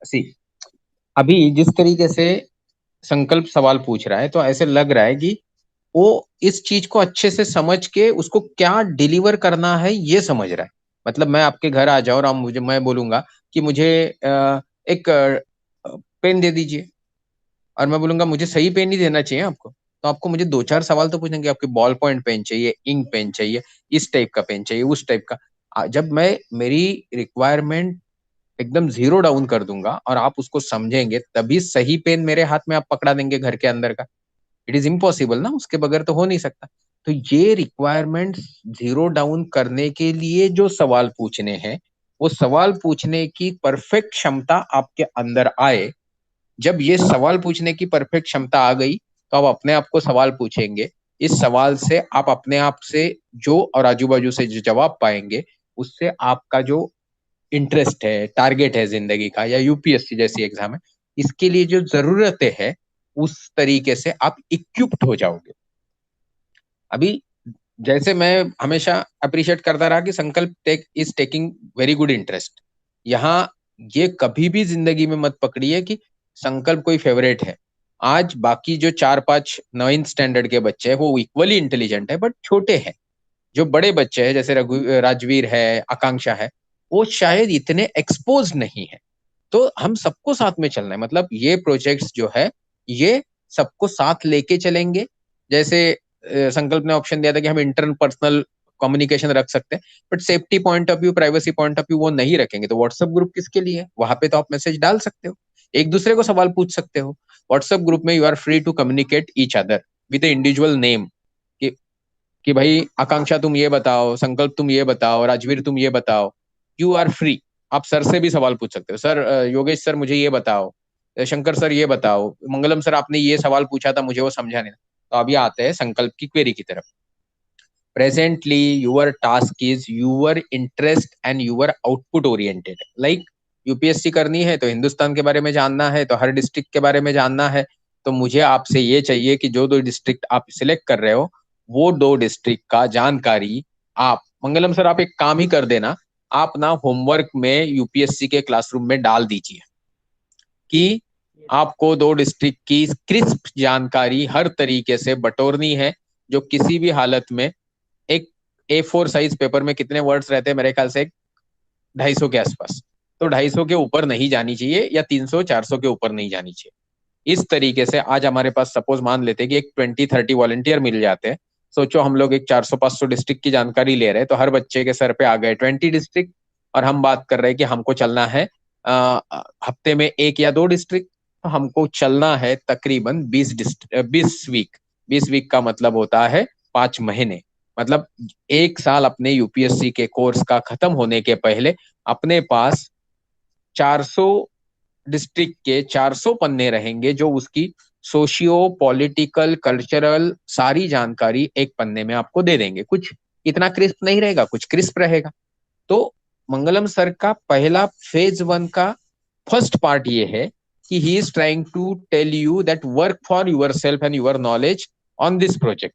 see, अभी जिस तरीके से संकल्प सवाल पूछ रहा है, तो ऐसे लग रहा है कि वो इस चीज को अच्छे से समझ के उसको क्या डिलीवर करना है ये समझ रहा है। मतलब मैं आपके घर आ जाऊं और मैं बोलूंगा कि मुझे एक पेन दे दीजिए, और मैं बोलूंगा मुझे सही पेन ही देना चाहिए आपको, तो आपको मुझे 2-4 सवाल तो पूछेंगे, आपके बॉल पॉइंट पेन चाहिए, इंक पेन चाहिए, इस टाइप का पेन चाहिए, उस टाइप का। जब मैं मेरी रिक्वायरमेंट एकदम जीरो डाउन कर दूंगा और आप उसको समझेंगे, तभी सही पेन मेरे हाथ में आप पकड़ा देंगे घर के अंदर का। इट इज इम्पॉसिबल ना, उसके बगैर तो हो नहीं सकता। तो ये रिक्वायरमेंट जीरो डाउन करने के लिए जो सवाल पूछने हैं, वो सवाल पूछने की परफेक्ट क्षमता आपके अंदर आए। जब ये सवाल पूछने की परफेक्ट क्षमता आ गई, तो आप अपने आप को सवाल पूछेंगे। इस सवाल से आप अपने आप से जो और आजू बाजू से जो जवाब पाएंगे, उससे आपका जो इंटरेस्ट है, टारगेट है जिंदगी का, या यूपीएससी जैसी एग्जाम है, इसके लिए जो जरूरतें है उस तरीके से आप इक्विप्ड हो जाओगे। अभी जैसे मैं हमेशा अप्रिशिएट करता रहा कि Sankalp take is taking very good interest, यहाँ ये कभी भी जिंदगी में मत पकड़िए कि संकल्प कोई फेवरेट है। आज बाकी जो 4-5 9th स्टैंडर्ड के बच्चे हैं वो इक्वली इंटेलिजेंट है, बट छोटे हैं। जो बड़े बच्चे हैं जैसे रघु राजवीर है, आकांक्षा है, वो शायद इतने एक्सपोज नहीं है। तो हम सबको साथ में चलना है, मतलब ये प्रोजेक्ट्स जो है ये सबको साथ लेके चलेंगे। जैसे संकल्प ने ऑप्शन दिया था कि हम इंटरन पर्सनल कम्युनिकेशन रख सकते हैं, but safety point of view, privacy point of view वो नहीं रखेंगे। तो व्हाट्सएप ग्रुप किसके लिए है? वहां पे तो आप मैसेज डाल सकते हो, एक दूसरे को सवाल पूछ सकते हो। व्हाट्सएप ग्रुप में you are free to communicate each other with individual name, कि कि भाई आकांक्षा तुम ये बताओ, संकल्प तुम ये बताओ, राजवीर तुम ये बताओ। You are free. आप सर से भी सवाल पूछ सकते हो, सर योगेश सर मुझे ये बताओ, शंकर सर ये बताओ, मंगलम सर आपने ये सवाल पूछा था मुझे वो समझा नहीं। तो अभी आते हैं संकल्प की क्वेरी की तरफ। Presently your task is your interest and your output oriented. Like UPSC करनी है तो हिंदुस्तान के बारे में जानना है, तो हर डिस्ट्रिक्ट के बारे में जानना है। तो मुझे आपसे ये चाहिए कि जो 2 डिस्ट्रिक्ट आप सिलेक्ट कर रहे हो वो 2 डिस्ट्रिक्ट का जानकारी आप, मंगलम सर आप एक काम ही कर देना, आप ना होमवर्क में यूपीएससी के क्लासरूम में डाल दीजिए कि आपको 2 डिस्ट्रिक्ट की क्रिस्प जानकारी हर तरीके से बटोरनी है, जो किसी भी हालत में एक A4 साइज पेपर में कितने वर्ड्स रहते हैं, मेरे ख्याल से 250 के आसपास, तो 250 के ऊपर नहीं जानी चाहिए या 300-400 के ऊपर नहीं जानी चाहिए। इस तरीके से आज हमारे पास सपोज मान लेते हैं कि एक 20-30 वॉलंटियर मिल जाते हैं। सोचो हम लोग एक 400-500 डिस्ट्रिक्ट की जानकारी ले रहे हैं, तो हर बच्चे के सर पे आ गए 20 डिस्ट्रिक्ट, और हम बात कर रहे हैं कि हमको चलना है हफ्ते में 1 या 2 डिस्ट्रिक्ट। तो हमको चलना है तकरीबन 20 वीक। 20 वीक का मतलब होता है 5 महीने। मतलब 1 साल अपने यूपीएससी के कोर्स का खत्म होने के पहले अपने पास 400 डिस्ट्रिक्ट के 400 पन्ने रहेंगे, जो उसकी सोशियो पॉलिटिकल कल्चरल सारी जानकारी एक पन्ने में आपको दे देंगे। कुछ इतना क्रिस्प नहीं रहेगा, कुछ क्रिस्प रहेगा। तो मंगलम सर का पहला फेज 1 का फर्स्ट पार्ट ये है कि he is trying to tell you that work for your self and your knowledge on this project.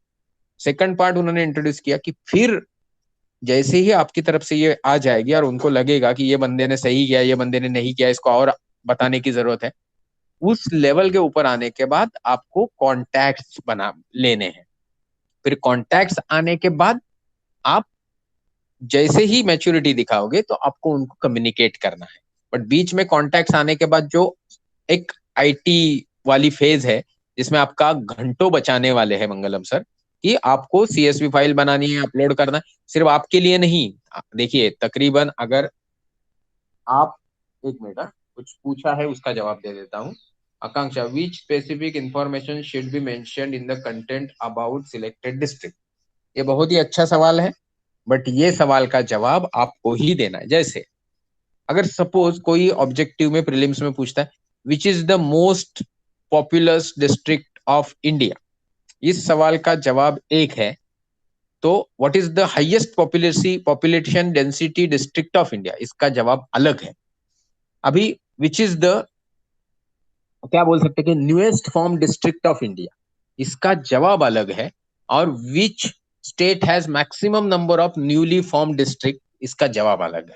Second part उन्होंने इंट्रोड्यूस किया कि फिर जैसे ही आपकी तरफ से ये आ जाएगी और उनको लगेगा कि ये बंदे ने सही किया, ये बंदे ने नहीं किया, इसको और बताने की जरूरत है, उस लेवल के ऊपर आने के बाद आपको कॉन्टैक्ट्स बना लेने हैं। फिर कॉन्टैक्ट्स आने के बाद आप जैसे ही मैच्योरिटी दिखाओगे तो आपको उनको कम्युनिकेट करना है। बट बीच में कॉन्टैक्ट्स आने के बाद जो एक आईटी वाली फेज है जिसमें आपका घंटों बचाने वाले हैं मंगलम सर, कि आपको सीएसवी फाइल बनानी है, अपलोड करना है, सिर्फ आपके लिए नहीं। देखिए तकरीबन अगर आप, एक मिनट, कुछ पूछा है उसका जवाब दे देता हूँ। Akanksha, which specific information should be mentioned in the content about selected district? ये बहुत ही अच्छा सवाल है, बट ये सवाल का जवाब आपको ही देना है। जैसे अगर सपोज कोई ऑब्जेक्टिव में प्रीलिम्स में पूछता है which is the most populous district of India, इस सवाल का जवाब एक है। तो what is the highest population density district of India, इसका जवाब अलग है। अभी विच इज द, क्या बोल सकते हैं कि newest form district of India, इसका जवाब अलग है। और which state has maximum number of newly form district, इसका जवाब अलग है।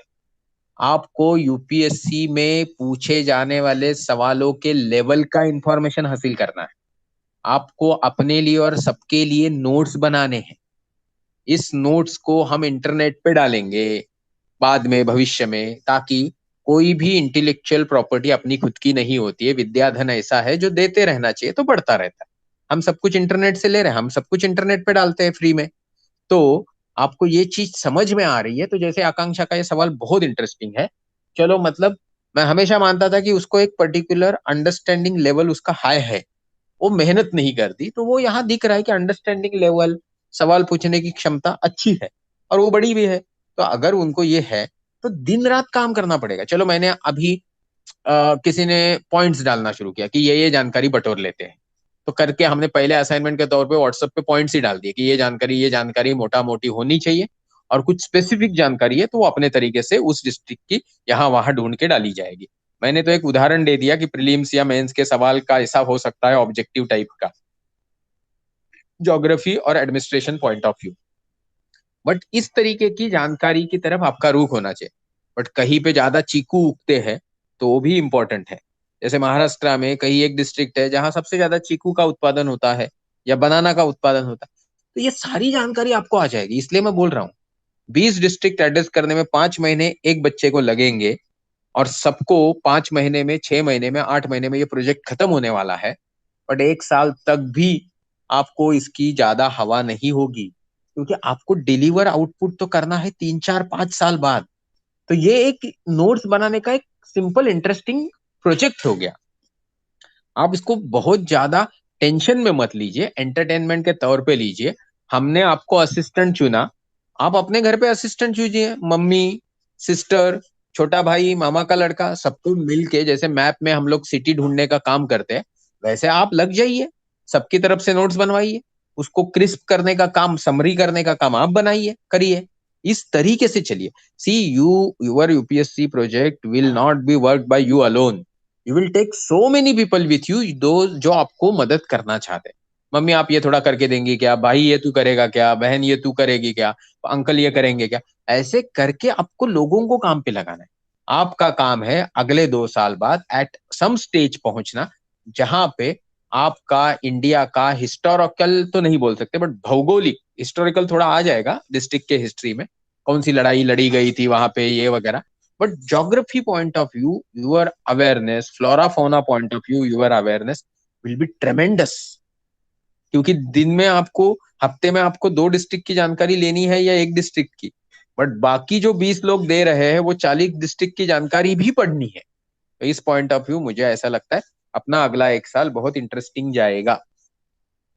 आपको यूपीएससी में पूछे जाने वाले सवालों के लेवल का इंफॉर्मेशन हासिल करना है। आपको अपने लिए और सबके लिए नोट्स बनाने हैं। इस नोट्स को हम इंटरनेट पे डालेंगे बाद में भविष्य में, ताकि कोई भी इंटेलेक्चुअल प्रॉपर्टी अपनी खुद की नहीं होती है। विद्याधन ऐसा है जो देते रहना चाहिए तो बढ़ता रहता है। हम सब कुछ इंटरनेट से ले रहे हैं, हम सब कुछ इंटरनेट पे डालते हैं फ्री में। तो आपको ये चीज समझ में आ रही है? तो जैसे आकांक्षा का ये सवाल बहुत इंटरेस्टिंग है। चलो मतलब मैं हमेशा मानता था कि उसको एक पर्टिकुलर अंडरस्टैंडिंग लेवल उसका हाई है, वो मेहनत नहीं करती, तो वो यहाँ दिख रहा है कि अंडरस्टैंडिंग लेवल, सवाल पूछने की क्षमता अच्छी है और वो बड़ी भी है। तो अगर उनको ये है तो दिन रात काम करना पड़ेगा। चलो मैंने अभी किसी ने पॉइंट्स डालना शुरू किया कि ये जानकारी बटोर लेते हैं, तो करके हमने पहले असाइनमेंट के तौर पे व्हाट्सएप पे पॉइंट्स ही डाल दिए कि ये जानकारी मोटा मोटी होनी चाहिए, और कुछ स्पेसिफिक जानकारी है तो वो अपने तरीके से उस डिस्ट्रिक्ट की यहाँ वहां ढूंढ के डाली जाएगी। मैंने तो एक उदाहरण दे दिया कि प्रीलिम्स या मेंस के सवाल का ऐसा हो सकता है ऑब्जेक्टिव टाइप का, ज्योग्राफी और administration point of view. But इस तरीके की जानकारी की तरफ आपका रुख होना चाहिए। बट कहीं पे ज्यादा चीकू उगते हैं तो वो भी इंपॉर्टेंट है। जैसे महाराष्ट्र में कहीं एक डिस्ट्रिक्ट है जहां सबसे ज्यादा चीकू का उत्पादन होता है या बनाना का उत्पादन होता है, तो ये सारी जानकारी आपको आ जाएगी। इसलिए मैं बोल रहा हूँ 20 डिस्ट्रिक्ट एड्रेस करने में 5 महीने एक बच्चे को लगेंगे, और सबको 5 महीने में, 6 महीने में, 8 महीने में ये प्रोजेक्ट खत्म होने वाला है। बट 1 साल तक भी आपको इसकी ज्यादा हवा नहीं होगी, क्योंकि आपको डिलीवर आउटपुट तो करना है 3 4 5 साल बाद। तो ये एक नोट्स बनाने का एक सिंपल इंटरेस्टिंग प्रोजेक्ट हो गया। आप इसको बहुत ज्यादा टेंशन में मत लीजिए, एंटरटेनमेंट के तौर पे लीजिए। हमने आपको असिस्टेंट चुना, आप अपने घर पे असिस्टेंट चूजिए, मम्मी, सिस्टर, छोटा भाई, मामा का लड़का, सबको मिल के, जैसे मैप में हम लोग सिटी ढूंढने का काम करते हैं वैसे आप लग जाइए, सबकी तरफ से नोट्स बनवाइए, उसको क्रिस्प करने का काम, समरी करने का काम आप बनाइए, करिए। इस तरीके से चलिए। See you, your UPSC project will not be work by you alone. You will take so many people with you, though जो आपको मदद करना चाहते हैं। मम्मी आप ये थोड़ा करके देंगी क्या, भाई ये तू करेगा क्या, बहन ये तू करेगी क्या, अंकल ये करेंगे क्या। ऐसे करके आपको लोगों को काम पे लगाना है। आपका काम है अगले 2 साल बाद एट सम स्टेज पहुंचना, जहां पे आपका इंडिया का हिस्टोरिकल तो नहीं बोल सकते, बट भौगोलिक, हिस्टोरिकल थोड़ा आ जाएगा डिस्ट्रिक्ट के हिस्ट्री में, कौन सी लड़ाई लड़ी गई थी वहां पे ये वगैरह। But geography point of view, your awareness, flora fauna point of view, your awareness will be tremendous। क्योंकि दिन में आपको, हफ्ते में आपको 2 डिस्ट्रिक्ट की जानकारी लेनी है या एक डिस्ट्रिक्ट की, बट बाकी जो 20 लोग दे रहे हैं वो 40 डिस्ट्रिक्ट की जानकारी भी पढ़नी है। तो इस पॉइंट ऑफ व्यू मुझे ऐसा लगता है अपना अगला 1 साल बहुत इंटरेस्टिंग जाएगा।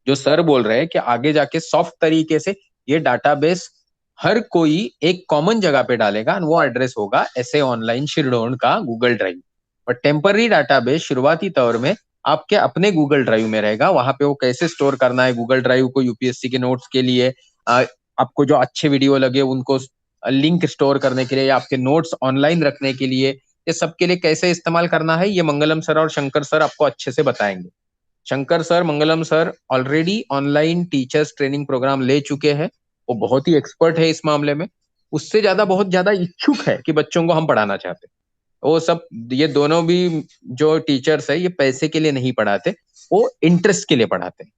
जो सर बोल रहे हैं कि आगे जाके सॉफ्ट तरीके से ये डाटाबेस हर कोई एक कॉमन जगह पे डालेगा, वो एड्रेस होगा ऐसे ऑनलाइन शिरडोन का गूगल ड्राइव। और टेम्पररी डाटाबेस शुरुआती तौर में आपके अपने गूगल ड्राइव में रहेगा। वहां पे वो कैसे स्टोर करना है गूगल ड्राइव को यूपीएससी के नोट्स के लिए, आपको जो अच्छे वीडियो लगे उनको लिंक स्टोर करने के लिए, या आपके नोट्स ऑनलाइन रखने के लिए, ये सब के लिए कैसे इस्तेमाल करना है, ये मंगलम सर और शंकर सर आपको अच्छे से बताएंगे। Shankar sir, Mangalam sir already online teachers training programme ले चुके हैं, वो बहुत ही एक्सपर्ट है इस मामले में। उससे ज्यादा बहुत ज्यादा इच्छुक है कि बच्चों को हम पढ़ाना चाहते हैं। वो सब, ये दोनों भी जो टीचर्स है ये पैसे के लिए नहीं पढ़ाते, वो इंटरेस्ट के लिए पढ़ाते हैं।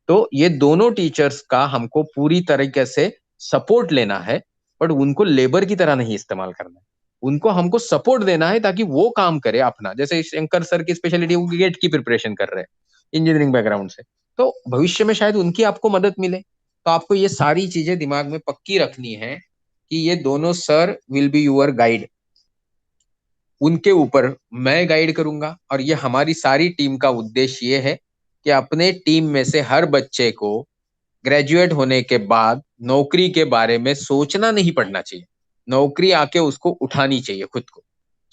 तो ये दोनों टीचर्स का हमको पूरी तरीके से सपोर्ट लेना है, बट उनको लेबर की तरह नहीं इस्तेमाल करना है। उनको हमको सपोर्ट देना है ताकि वो काम करे अपना। जैसे शंकर सर की स्पेशलिटी, वो गेट की प्रिपरेशन कर रहे हैं इंजीनियरिंग बैकग्राउंड से, तो भविष्य में शायद उनकी आपको मदद मिले। तो आपको ये सारी चीजें दिमाग में पक्की रखनी है कि ये दोनों sir will be your guide. उनके ऊपर मैं गाइड करूंगा, और ये हमारी सारी टीम का उद्देश्य ये है कि अपने टीम में से हर बच्चे को ग्रेजुएट होने के बाद नौकरी के बारे में सोचना नहीं पड़ना चाहिए। नौकरी आके उसको उठानी चाहिए खुद को।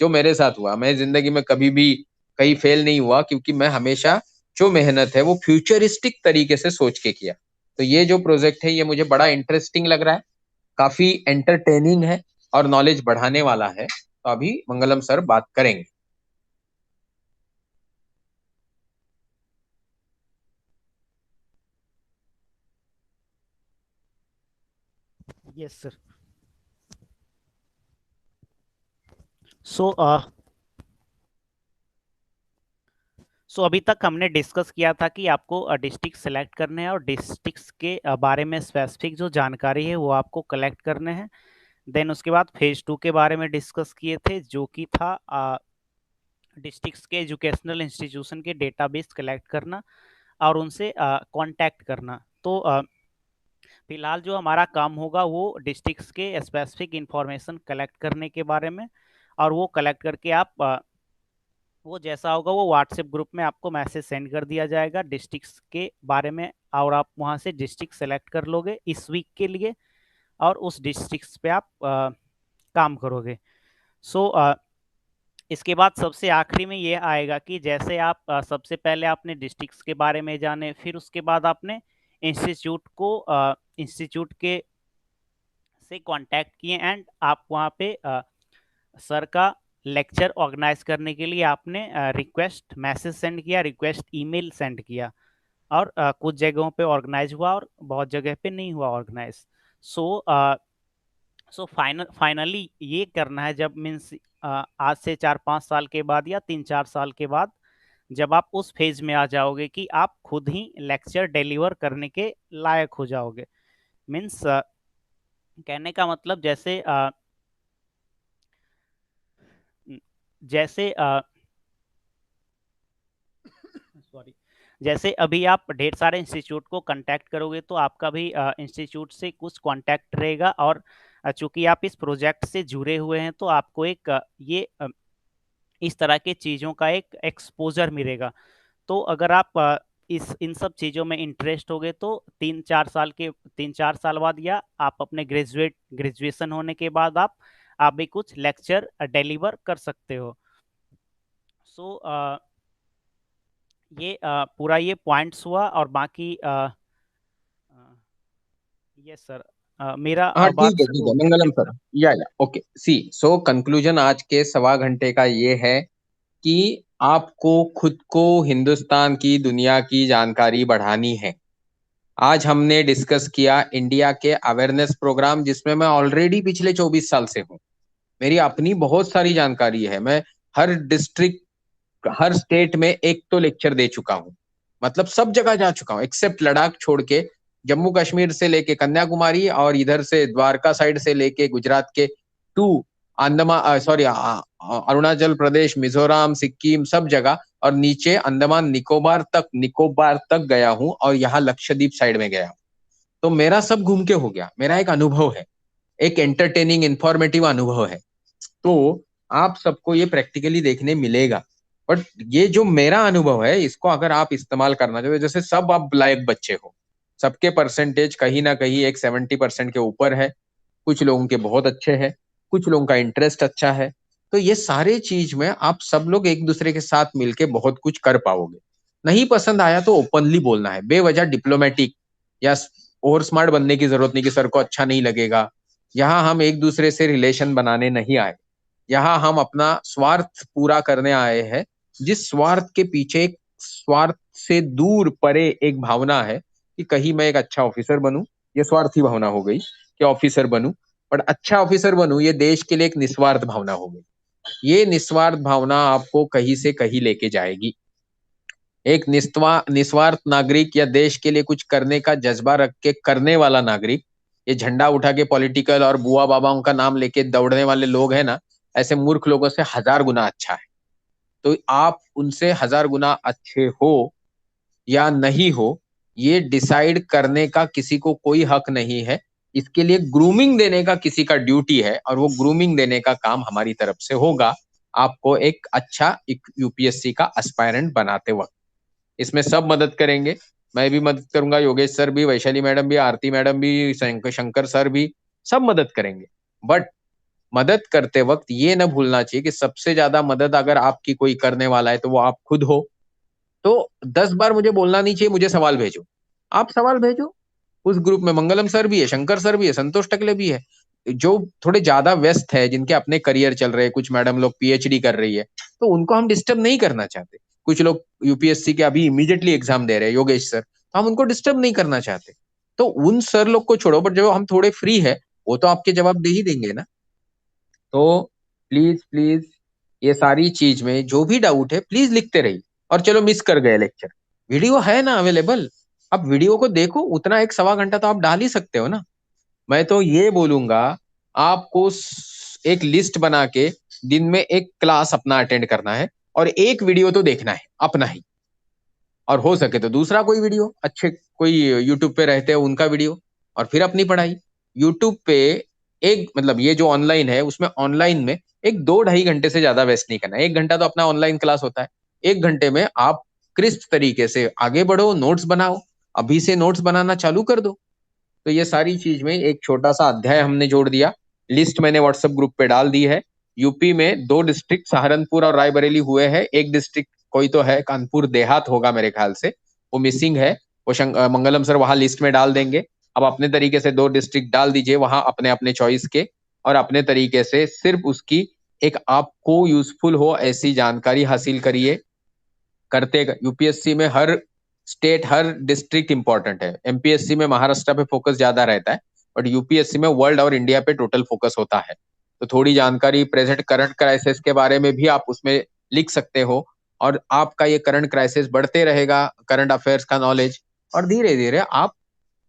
जो मेरे साथ हुआ, मैं जिंदगी में कभी भी कहीं फेल नहीं हुआ, क्योंकि मैं हमेशा जो मेहनत है वो फ्यूचरिस्टिक तरीके से सोच के किया। तो ये जो प्रोजेक्ट है ये मुझे बड़ा इंटरेस्टिंग लग रहा है, काफी एंटरटेनिंग है और नॉलेज बढ़ाने वाला है। तो अभी मंगलम सर बात करेंगे। Yes sir. सो सो अभी तक हमने डिस्कस किया था कि आपको डिस्ट्रिक्ट सेलेक्ट करने हैं और डिस्ट्रिक्ट्स के बारे में स्पेसिफिक जो जानकारी है वो आपको कलेक्ट करने हैं। देन उसके बाद फेज 2 के बारे में डिस्कस किए थे, जो कि था डिस्ट्रिक्ट्स के एजुकेशनल इंस्टीट्यूशन के डेटाबेस कलेक्ट करना और उनसे कांटेक्ट करना। तो फिलहाल जो हमारा काम होगा वो डिस्ट्रिक्ट्स के स्पेसिफिक इंफॉर्मेशन कलेक्ट करने के बारे में, और वो कलेक्ट करके आप वो जैसा होगा वो व्हाट्सएप ग्रुप में आपको मैसेज सेंड कर दिया जाएगा डिस्ट्रिक्ट्स के बारे में, और आप वहाँ से डिस्ट्रिक्ट सेलेक्ट कर लोगे इस वीक के लिए, और उस डिस्ट्रिक्ट्स पे आप काम करोगे। सो इसके बाद सबसे आखिरी में ये आएगा कि जैसे आप सबसे पहले आपने डिस्ट्रिक्ट्स के बारे में जाने, फिर उसके बाद आपने इंस्टीट्यूट के से कांटेक्ट किए, एंड आप वहाँ पे सर का लेक्चर ऑर्गेनाइज करने के लिए आपने रिक्वेस्ट मैसेज सेंड किया, रिक्वेस्ट ईमेल सेंड किया, और कुछ जगहों पे ऑर्गेनाइज हुआ और बहुत जगह पे नहीं हुआ ऑर्गेनाइज। सो फाइनली ये करना है जब मीन्स आज से 4-5 साल के बाद या 3-4 साल के बाद, जब आप उस फेज में आ जाओगे कि आप खुद ही लेक्चर डिलीवर करने के लायक हो जाओगे। मीन्स कहने का मतलब जैसे जैसे सॉरी जैसे अभी आप ढेर सारे इंस्टीट्यूट को कांटेक्ट करोगे तो आपका भी इंस्टीट्यूट से कुछ कांटेक्ट रहेगा, और चूंकि आप इस प्रोजेक्ट से जुड़े हुए हैं तो आपको एक इस तरह के चीज़ों का एक एक्सपोजर मिलेगा। तो अगर आप इस इन सब चीज़ों में इंटरेस्ट होगे तो 3-4 साल बाद, या आप अपने ग्रेजुएशन होने के बाद आप भी कुछ लेक्चर डिलीवर कर सकते हो। सो ये पूरा ये पॉइंट्स हुआ, और बाकी यस सर, मेरा हाँ बात ठीक है हो गया। मंगलम सर। या ओके सी सो कंक्लूजन आज के 1.25 घंटे का ये है कि आपको खुद को हिंदुस्तान की दुनिया की जानकारी बढ़ानी है। आज हमने डिस्कस किया इंडिया के अवेयरनेस प्रोग्राम, जिसमें मैं ऑलरेडी पिछले 24 साल से हूँ। मेरी अपनी बहुत सारी जानकारी है। मैं हर डिस्ट्रिक्ट, हर स्टेट में एक तो लेक्चर दे चुका हूँ। मतलब सब जगह जा चुका हूँ एक्सेप्ट लद्दाख छोड़ के। जम्मू कश्मीर से लेके कन्याकुमारी और इधर से द्वारका साइड से लेके गुजरात के टू अंडमान, सॉरी, अरुणाचल प्रदेश, मिजोरम, सिक्किम, सब जगह, और नीचे अंडमान निकोबार तक गया हूँ, और यहाँ लक्षद्वीप साइड में गया हूँ। तो मेरा सब घूम के हो गया। मेरा एक अनुभव है, एक एंटरटेनिंग इंफॉर्मेटिव अनुभव है। तो आप सबको ये प्रैक्टिकली देखने मिलेगा। बट ये जो मेरा अनुभव है, इसको अगर आप इस्तेमाल करना चाहते हो, जैसे सब आप लायक बच्चे हो, सबके परसेंटेज कहीं ना कहीं एक 70% के ऊपर है। कुछ लोगों के बहुत अच्छे हैं, कुछ लोगों का इंटरेस्ट अच्छा है। तो ये सारे चीज में आप सब लोग एक दूसरे के साथ मिलके बहुत कुछ कर पाओगे। नहीं पसंद आया तो ओपनली बोलना है, बेवजह डिप्लोमेटिक या ओवर स्मार्ट बनने की जरूरत नहीं कि सर को अच्छा नहीं लगेगा। यहाँ हम एक दूसरे से रिलेशन बनाने नहीं आए, यहाँ हम अपना स्वार्थ पूरा करने आए हैं। जिस स्वार्थ के पीछे एक स्वार्थ से दूर परे एक भावना है कि कहीं मैं एक अच्छा ऑफिसर बनूं। ये स्वार्थी भावना हो गई कि ऑफिसर बनूं, पर अच्छा ऑफिसर बनूं ये देश के लिए एक निस्वार्थ भावना हो गई। ये निस्वार्थ भावना आपको कहीं से कहीं लेके जाएगी। एक निस्वार्थ नागरिक या देश के लिए कुछ करने का जज्बा रख के करने वाला नागरिक, ये झंडा उठा के पॉलिटिकल और बुआ बाबाओं का नाम लेके दौड़ने वाले लोग हैं ना, ऐसे मूर्ख लोगों से 1000 गुना अच्छा है। तो आप उनसे 1000 गुना अच्छे हो या नहीं हो, ये डिसाइड करने का किसी को कोई हक नहीं है। इसके लिए ग्रूमिंग देने का किसी का ड्यूटी है, और वो ग्रूमिंग देने का काम हमारी तरफ से होगा आपको एक अच्छा यूपीएससी का एस्पायरेंट बनाते वक्त। इसमें सब मदद करेंगे। मैं भी मदद करूंगा, योगेश सर भी, वैशाली मैडम भी, आरती मैडम भी, शंकर सर भी, सब मदद करेंगे। बट मदद करते वक्त ये ना भूलना चाहिए कि सबसे ज्यादा मदद अगर आपकी कोई करने वाला है तो वो आप खुद हो। तो 10 बार मुझे बोलना नहीं चाहिए मुझे सवाल भेजो। आप सवाल भेजो। उस ग्रुप में मंगलम सर भी है, शंकर सर भी है, संतोष टकले भी है, जो थोड़े ज्यादा व्यस्त है, जिनके अपने करियर चल रहे हैं। कुछ मैडम लोग पीएचडी कर रही है, तो उनको हम डिस्टर्ब नहीं करना चाहते। कुछ लोग यूपीएससी के अभी इमीडिएटली एग्जाम दे रहे हैं, योगेश सर, तो हम उनको डिस्टर्ब नहीं करना चाहते। तो उन सर लोग को छोड़ो, बट जो हम थोड़े फ्री है वो तो आपके जवाब दे ही देंगे ना। तो प्लीज प्लीज ये सारी चीज में जो भी डाउट है प्लीज लिखते रहिए। और चलो मिस कर गए लेक्चर, वीडियो है ना अवेलेबल, अब वीडियो को देखो। उतना 1-1.25 घंटा तो आप डाल ही सकते हो ना। मैं तो ये बोलूंगा आपको एक लिस्ट बना के दिन में एक क्लास अपना अटेंड करना है, और एक वीडियो तो देखना है अपना ही, और हो सके तो दूसरा कोई वीडियो अच्छे, कोई यूट्यूब पे रहते हैं उनका वीडियो, और फिर अपनी पढ़ाई। यूट्यूब पे एक मतलब ये जो ऑनलाइन है उसमें ऑनलाइन में एक 2-2.5 घंटे से ज्यादा वेस्ट नहीं करना। 1 घंटा तो अपना ऑनलाइन क्लास होता है। 1 घंटे में आप क्रिस्प तरीके से आगे बढ़ो, नोट्स बनाओ, अभी से नोट्स बनाना चालू कर दो। तो ये सारी चीज में एक छोटा सा अध्याय हमने जोड़ दिया। लिस्ट मैंने व्हाट्सएप ग्रुप पे डाल दी है। यूपी में 2 डिस्ट्रिक्ट सहारनपुर और रायबरेली हुए हैं। एक डिस्ट्रिक्ट कोई तो है, कानपुर देहात होगा मेरे ख्याल से, वो मिसिंग है। वो मंगलम सर वहां लिस्ट में डाल देंगे। अब अपने तरीके से 2 डिस्ट्रिक्ट डाल दीजिए वहां, अपने अपने चॉइस के, और अपने तरीके से सिर्फ उसकी एक आपको यूजफुल हो ऐसी जानकारी हासिल करिए। करते यूपीएससी में हर स्टेट हर डिस्ट्रिक्ट इंपॉर्टेंट है। एमपीएससी में महाराष्ट्र पे फोकस ज्यादा रहता है, बट यूपीएससी में वर्ल्ड और इंडिया पे टोटल फोकस होता है। तो थोड़ी जानकारी प्रेजेंट करंट क्राइसिस के बारे में भी आप उसमें लिख सकते हो, और आपका ये करंट क्राइसिस बढ़ते रहेगा, करंट अफेयर्स का नॉलेज, और धीरे धीरे आप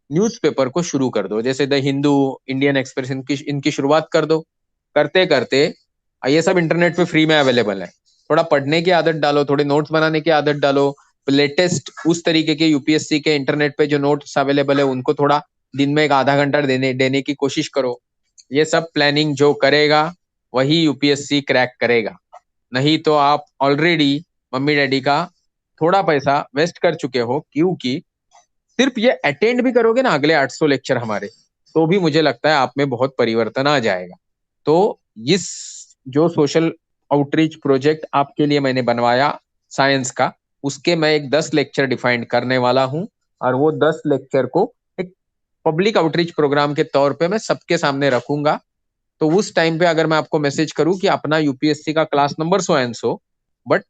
न्यूज़पेपर को शुरू कर दो। जैसे द हिंदू, इंडियन एक्सप्रेस, इनकी शुरुआत कर दो। करते करते ये सब इंटरनेट पे फ्री में अवेलेबल है। थोड़ा पढ़ने की आदत डालो, थोड़े नोट्स बनाने की आदत डालो। लेटेस्ट उस तरीके के यूपीएससी के इंटरनेट पे जो नोट्स अवेलेबल है उनको थोड़ा दिन में एक आधा घंटा देने की कोशिश करो। ये सब प्लानिंग जो करेगा वही यूपीएससी क्रैक करेगा। नहीं तो आप ऑलरेडी मम्मी डैडी का थोड़ा पैसा वेस्ट कर चुके हो, क्योंकि सिर्फ ये अटेंड भी करोगे ना अगले 800 लेक्चर हमारे, तो भी मुझे लगता है आप में बहुत परिवर्तन आ जाएगा। तो इस जो सोशल आउटरीच प्रोजेक्ट आपके लिए मैंने बनवाया साइंस का, उसके मैं एक 10 लेक्चर डिफाइन करने वाला हूं, और वो 10 लेक्चर को एक पब्लिक आउटरीच प्रोग्राम के तौर पे मैं सबके सामने रखूंगा। तो उस टाइम पे अगर मैं आपको मैसेज करूं कि अपना यूपीएससी का class number so and so, but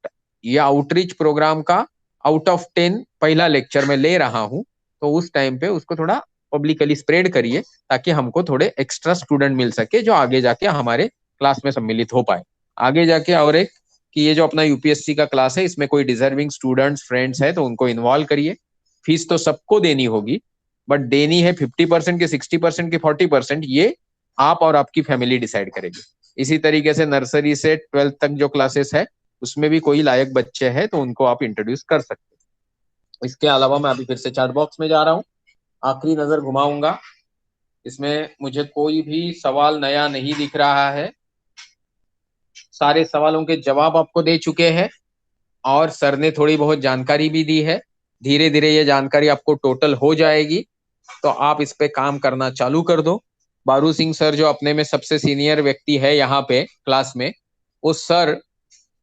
ये आउटरीच प्रोग्राम का आउट ऑफ 10 पहला लेक्चर मैं ले रहा हूं, तो उस टाइम पे उसको थोड़ा पब्लिकली स्प्रेड करिए, ताकि हमको थोड़े एक्स्ट्रा स्टूडेंट मिल सके जो आगे जाके हमारे क्लास में सम्मिलित हो पाए। आगे जाके और एक कि ये जो अपना यूपीएससी का क्लास है इसमें कोई डिजर्विंग स्टूडेंट्स फ्रेंड्स है तो उनको इन्वॉल्व करिए। फीस तो सबको देनी होगी, बट देनी है 50% की, 60% की, 40%, ये आप और आपकी फैमिली डिसाइड करेगी। इसी तरीके से नर्सरी से 12th तक जो क्लासेस है उसमें भी कोई लायक बच्चे हैं तो उनको आप इंट्रोड्यूस कर सकते हैं। इसके अलावा मैं अभी फिर से चैट बॉक्स में जा रहा हूँ, आखिरी नजर घुमाऊंगा। इसमें मुझे कोई भी सवाल नया नहीं दिख रहा है। सारे सवालों के जवाब आपको दे चुके हैं, और सर ने थोड़ी बहुत जानकारी भी दी है। धीरे धीरे ये जानकारी आपको टोटल हो जाएगी, तो आप इस पे काम करना चालू कर दो। बारू सिंह सर जो अपने में सबसे सीनियर व्यक्ति है यहाँ पे क्लास में, वो सर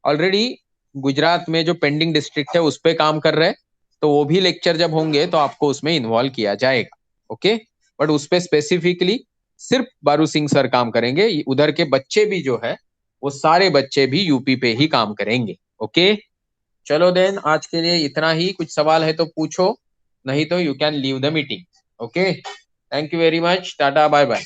ऑलरेडी गुजरात में जो पेंडिंग डिस्ट्रिक्ट है उस पे काम कर रहे हैं। तो वो भी लेक्चर जब होंगे तो आपको उसमें इन्वॉल्व किया जाएगा। ओके, बट उस पे स्पेसिफिकली सिर्फ बारू सिंह सर काम करेंगे। उधर के बच्चे भी जो है वो सारे बच्चे भी यूपी पे ही काम करेंगे। ओके, चलो देन आज के लिए इतना ही। कुछ सवाल है तो पूछो, नहीं तो you can leave the meeting. Okay, thank you very much, tata bye bye.